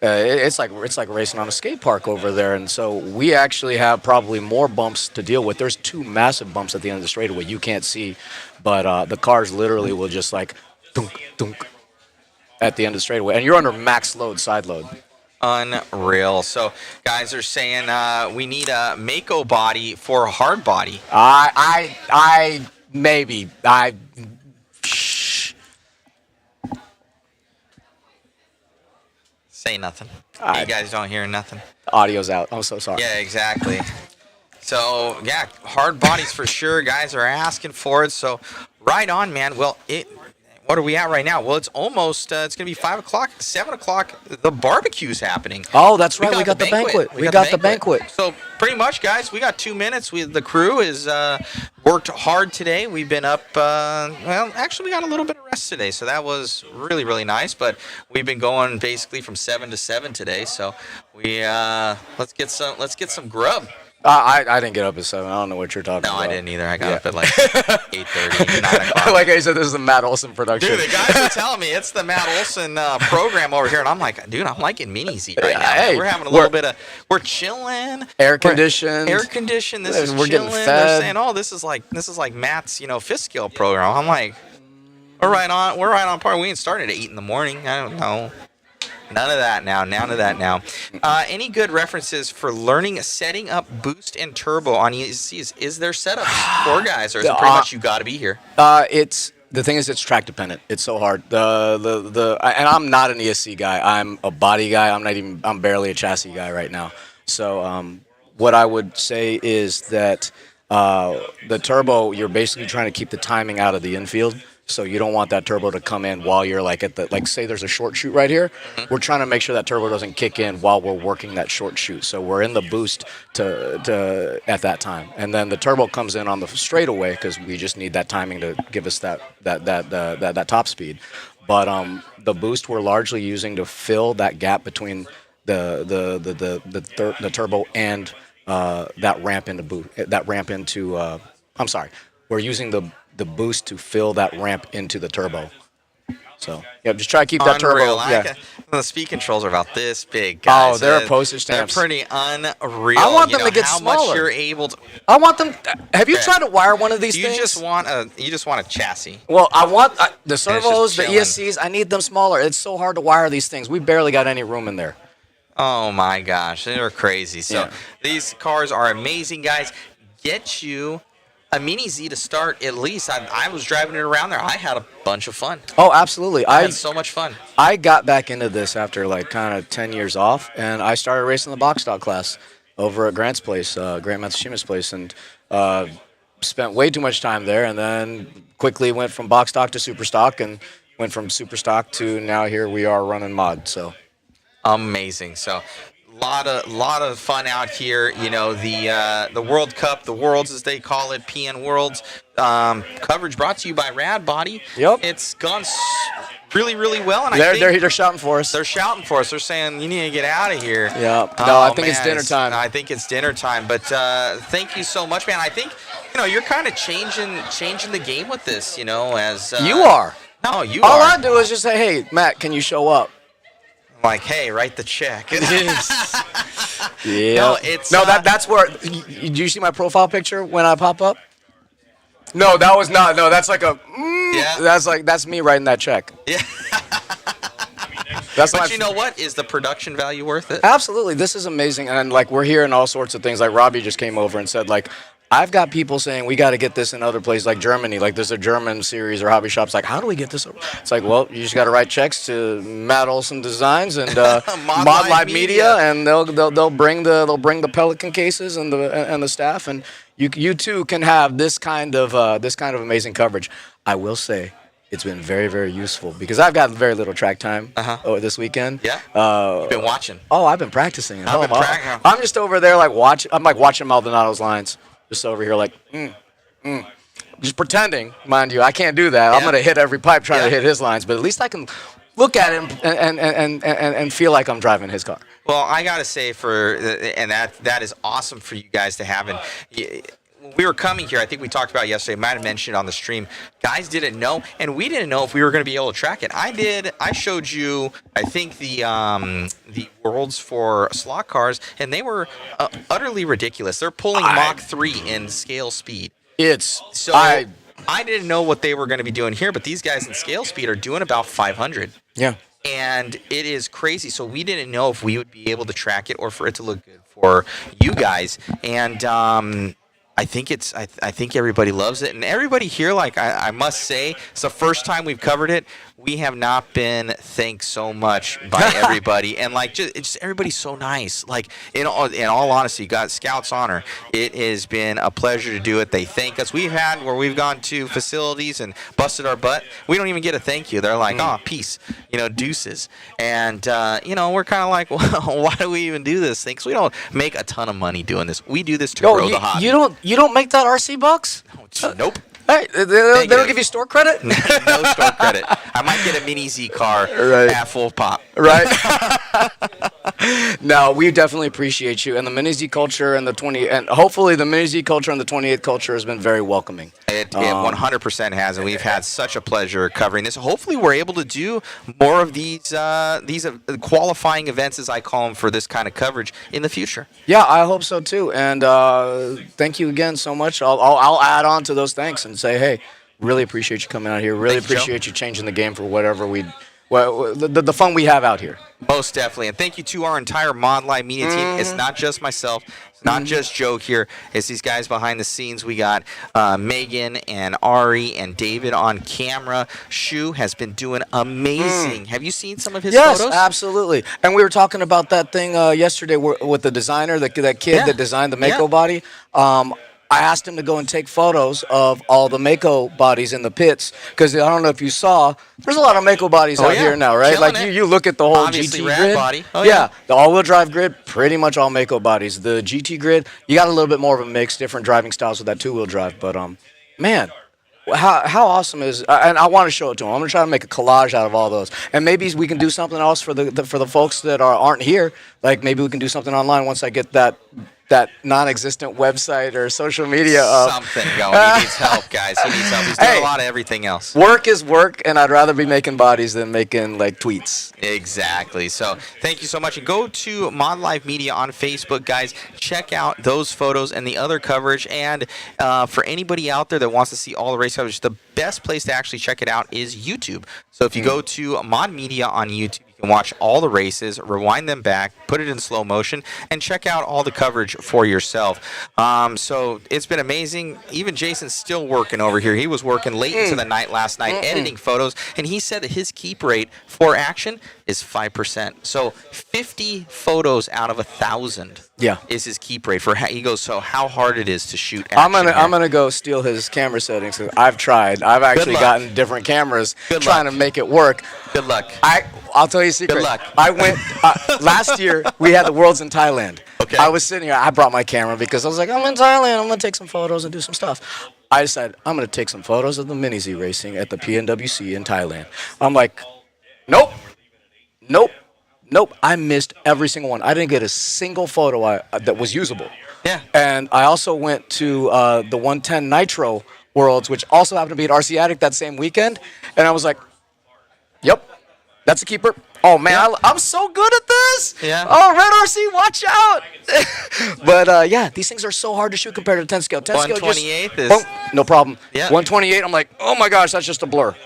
It's like racing on a skate park over there. And so we actually have probably more bumps to deal with. There's 2 massive bumps at the end of the straightaway you can't see, but the cars literally will just like dunk, dunk at the end of the straightaway. And you're under max load, side load. Unreal. So guys are saying we need a Mako body for a hard body. Maybe. Say nothing. You guys don't hear nothing. Audio's out. I'm so sorry. Yeah, exactly. So, yeah, hard bodies for sure. Guys are asking for it. So, right on, man. Well, what are we at right now? Well, it's almost, it's going to be 5 o'clock, 7 o'clock. The barbecue's happening. Oh, that's right. We got the banquet. We got the banquet. So, pretty much, guys, we got 2 minutes. The crew is worked hard today. We've been up, well, actually, we got a little bit of rest today. So, that was really, really nice. But we've been going basically from 7 to 7 today. So, let's get some grub. I didn't get up at 7. I don't know what you're talking about. No, I didn't either. I got up at like 8:30, 9 o'clock. Like I said, this is the Matt Olson production. Dude, the guys are telling me it's the Matt Olson program over here, and I'm like, dude, I'm like in mini Z right now. Hey, we're having a little bit of, we're chilling. Air conditioned. Air conditioned. This is we're chilling. getting fed. They're saying, oh, this is like Matt's, fifth skill program. I'm like, we're right on par. We ain't started at 8 in the morning. I don't know. None of that now. Any good references for learning setting up boost and turbo on ESCs? Is there setups for guys, or is it pretty much you got to be here? The thing is, it's track dependent. It's so hard. And I'm not an ESC guy. I'm a body guy. I'm barely a chassis guy right now. So what I would say is that the turbo, you're basically trying to keep the timing out of the infield. So you don't want that turbo to come in while you're say there's a short shoot right here. We're trying to make sure that turbo doesn't kick in while we're working that short shoot. So we're in the boost to at that time. And then the turbo comes in on the straightaway because we just need that timing to give us that top speed. But the boost we're largely using to fill that gap between the turbo and that ramp into we're using the boost to fill that ramp into the turbo. So yeah, just try to keep that Unreal. turbo. Yeah. The speed controls are about this big, guys. Oh, they're postage stamps. They're pretty unreal. I want them You know, to get how smaller. much you're able to. I want them. Have you Yeah. tried to wire one of these You things? just want a chassis. Well, I want the just servos, the chilling. ESCs. I need them smaller. It's so hard to wire these things. We barely got any room in there. Oh my gosh, they're crazy. So Yeah. these cars are amazing, guys. Get you a Mini Z to start at least. I was driving it around there. I had a bunch of fun. Oh, absolutely. I had so much fun. I got back into this after like kind of 10 years off, and I started racing the box stock class over at Grant's place, Grant Matsushima's place, and spent way too much time there, and then quickly went from box stock to super stock, and went from super stock to now here we are running mod. So amazing. So lot of fun out here. You know, the World Cup, the Worlds as they call it, PN Worlds. Coverage brought to you by Radbody. Yep. It's gone really, really well, and they're shouting for us. They're shouting for us. They're saying you need to get out of here. Yeah. No, I think it's dinner time. I think it's dinner time. But thank you so much, man. I think you're kind of changing the game with this. You know, as you are. No, you All are. I do is just say, hey, Matt, can you show up? Like, hey, write the check. Yeah. No, it's that's where. Did you see my profile picture when I pop up? No, that was not. No, that's like a. Yeah. That's me writing that check. Yeah. But you know what? Is the production value worth it? Absolutely. This is amazing, and like we're hearing all sorts of things. Like Robbie just came over and said, like, I've got people saying we got to get this in other places like Germany. Like there's a German series or hobby shops. Like, how do we get this? It's like, well, you just got to write checks to Matt Olson Designs and Mod Live Media, and they'll bring the Pelican cases and the staff, and you too can have this kind of amazing coverage. I will say, it's been very, very useful because I've got very little track time this weekend. Yeah. You've been watching. Oh, I've been practicing at home. practicing. I'm just over there like watching. I'm like watching Maldonado's lines. Just over here like, just pretending, mind you. I can't do that. Yeah. I'm gonna hit every pipe trying to hit his lines, but at least I can look at him and feel like I'm driving his car. Well, I gotta say that is awesome for you guys to have. And when we were coming here, I think we talked about it yesterday. Might have mentioned it on the stream. Guys didn't know, and we didn't know if we were going to be able to track it. I did. I showed you, I think, the worlds for slot cars, and they were utterly ridiculous. They're pulling Mach 3 in scale speed. I didn't know what they were going to be doing here, but these guys in scale speed are doing about 500. Yeah. And it is crazy. So we didn't know if we would be able to track it or for it to look good for you guys. And I think everybody loves it, and everybody here, like I must say, it's the first time we've covered it. We have not been thanked so much by everybody, and like just everybody's so nice. Like in all honesty, God, Scouts Honor, it has been a pleasure to do it. They thank us. We've had where we've gone to facilities and busted our butt. We don't even get a thank you. They're like, oh, peace, deuces, and we're kind of like, well, why do we even do this thing? Because we don't make a ton of money doing this. We do this to grow the hobby. You don't make that RC bucks? Nope. Hey, they don't give you store credit? No store credit. I might get a Mini Z car at full pop. Right. No, we definitely appreciate you, and the Mini Z culture and and hopefully the Mini Z culture and the 28 culture has been very welcoming. It 100% has, and we've had such a pleasure covering this. Hopefully, we're able to do more of these qualifying events, as I call them, for this kind of coverage in the future. Yeah, I hope so too. And thank you again so much. I'll add on to those thanks and say, hey, really appreciate you coming out here. Really appreciate you changing the game for whatever the fun we have out here. Most definitely. And thank you to our entire Mod Live Media team. It's not just myself. It's not just Joe here. It's these guys behind the scenes. We got Megan and Ari and David on camera. Shu has been doing amazing. Have you seen some of his photos? Yes, absolutely. And we were talking about that thing yesterday with the designer, that kid that designed the Mako body. I asked him to go and take photos of all the Mako bodies in the pits, because I don't know if you saw, there's a lot of Mako bodies out here now, right? Killing like you look at the whole Obviously, GT Rad grid. Body. The all-wheel drive grid, pretty much all Mako bodies. The GT grid, you got a little bit more of a mix, different driving styles with that two-wheel drive. But man, how awesome is? And I want to show it to him. I'm gonna try to make a collage out of all those, and maybe we can do something else for the folks that aren't here. Like maybe we can do something online once I get that that non-existent website or social media up. Something going. He needs help, guys. He needs help. He's doing a lot of everything else. Work is work, and I'd rather be making bodies than making like tweets. Exactly. So thank you so much. And go to Mod Live Media on Facebook, guys. Check out those photos and the other coverage. And for anybody out there that wants to see all the race coverage, the best place to actually check it out is YouTube. So if you go to Mod Media on YouTube, you can watch all the races, rewind them back, put it in slow motion, and check out all the coverage for yourself. So it's been amazing. Even Jason's still working over here. He was working late into the night last night, editing photos, and he said that his keep rate for action is 5%. So 50 photos out of 1,000 is his keep rate. He goes, so how hard it is to shoot action. I'm gonna go steal his camera settings. I've tried. I've actually gotten different cameras trying to make it work. Good luck. I'll tell you a secret. Good luck. I went last year. We had the Worlds in Thailand. Okay. I was sitting here. I brought my camera because I was like, I'm in Thailand. I'm gonna take some photos and do some stuff. I decided I'm gonna take some photos of the Mini Z racing at the PNWC in Thailand. I'm like, nope. I missed every single one. I didn't get a single photo that was usable. Yeah. And I also went to the 110 Nitro Worlds, which also happened to be at RCHQ that same weekend. And I was like, yep, that's a keeper. Oh, man, I'm so good at this. Yeah. Oh, Red RC, watch out. But, yeah, these things are so hard to shoot compared to 10 scale. 10 scale 128 is... boom, no problem. Yeah. 128, I'm like, oh, my gosh, that's just a blur.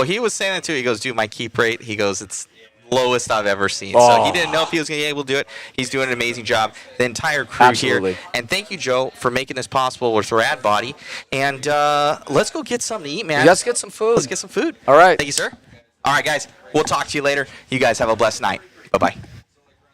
He was saying that, too. He goes, dude, my keep rate, he goes, it's lowest I've ever seen. So he didn't know if he was going to be able to do it. He's doing an amazing job. The entire crew here. And thank you, Joe, for making this possible with Radbody. And let's go get something to eat, man. Let's get some food. Let's get some food. All right. Thank you, sir. All right, guys. We'll talk to you later. You guys have a blessed night. Bye-bye.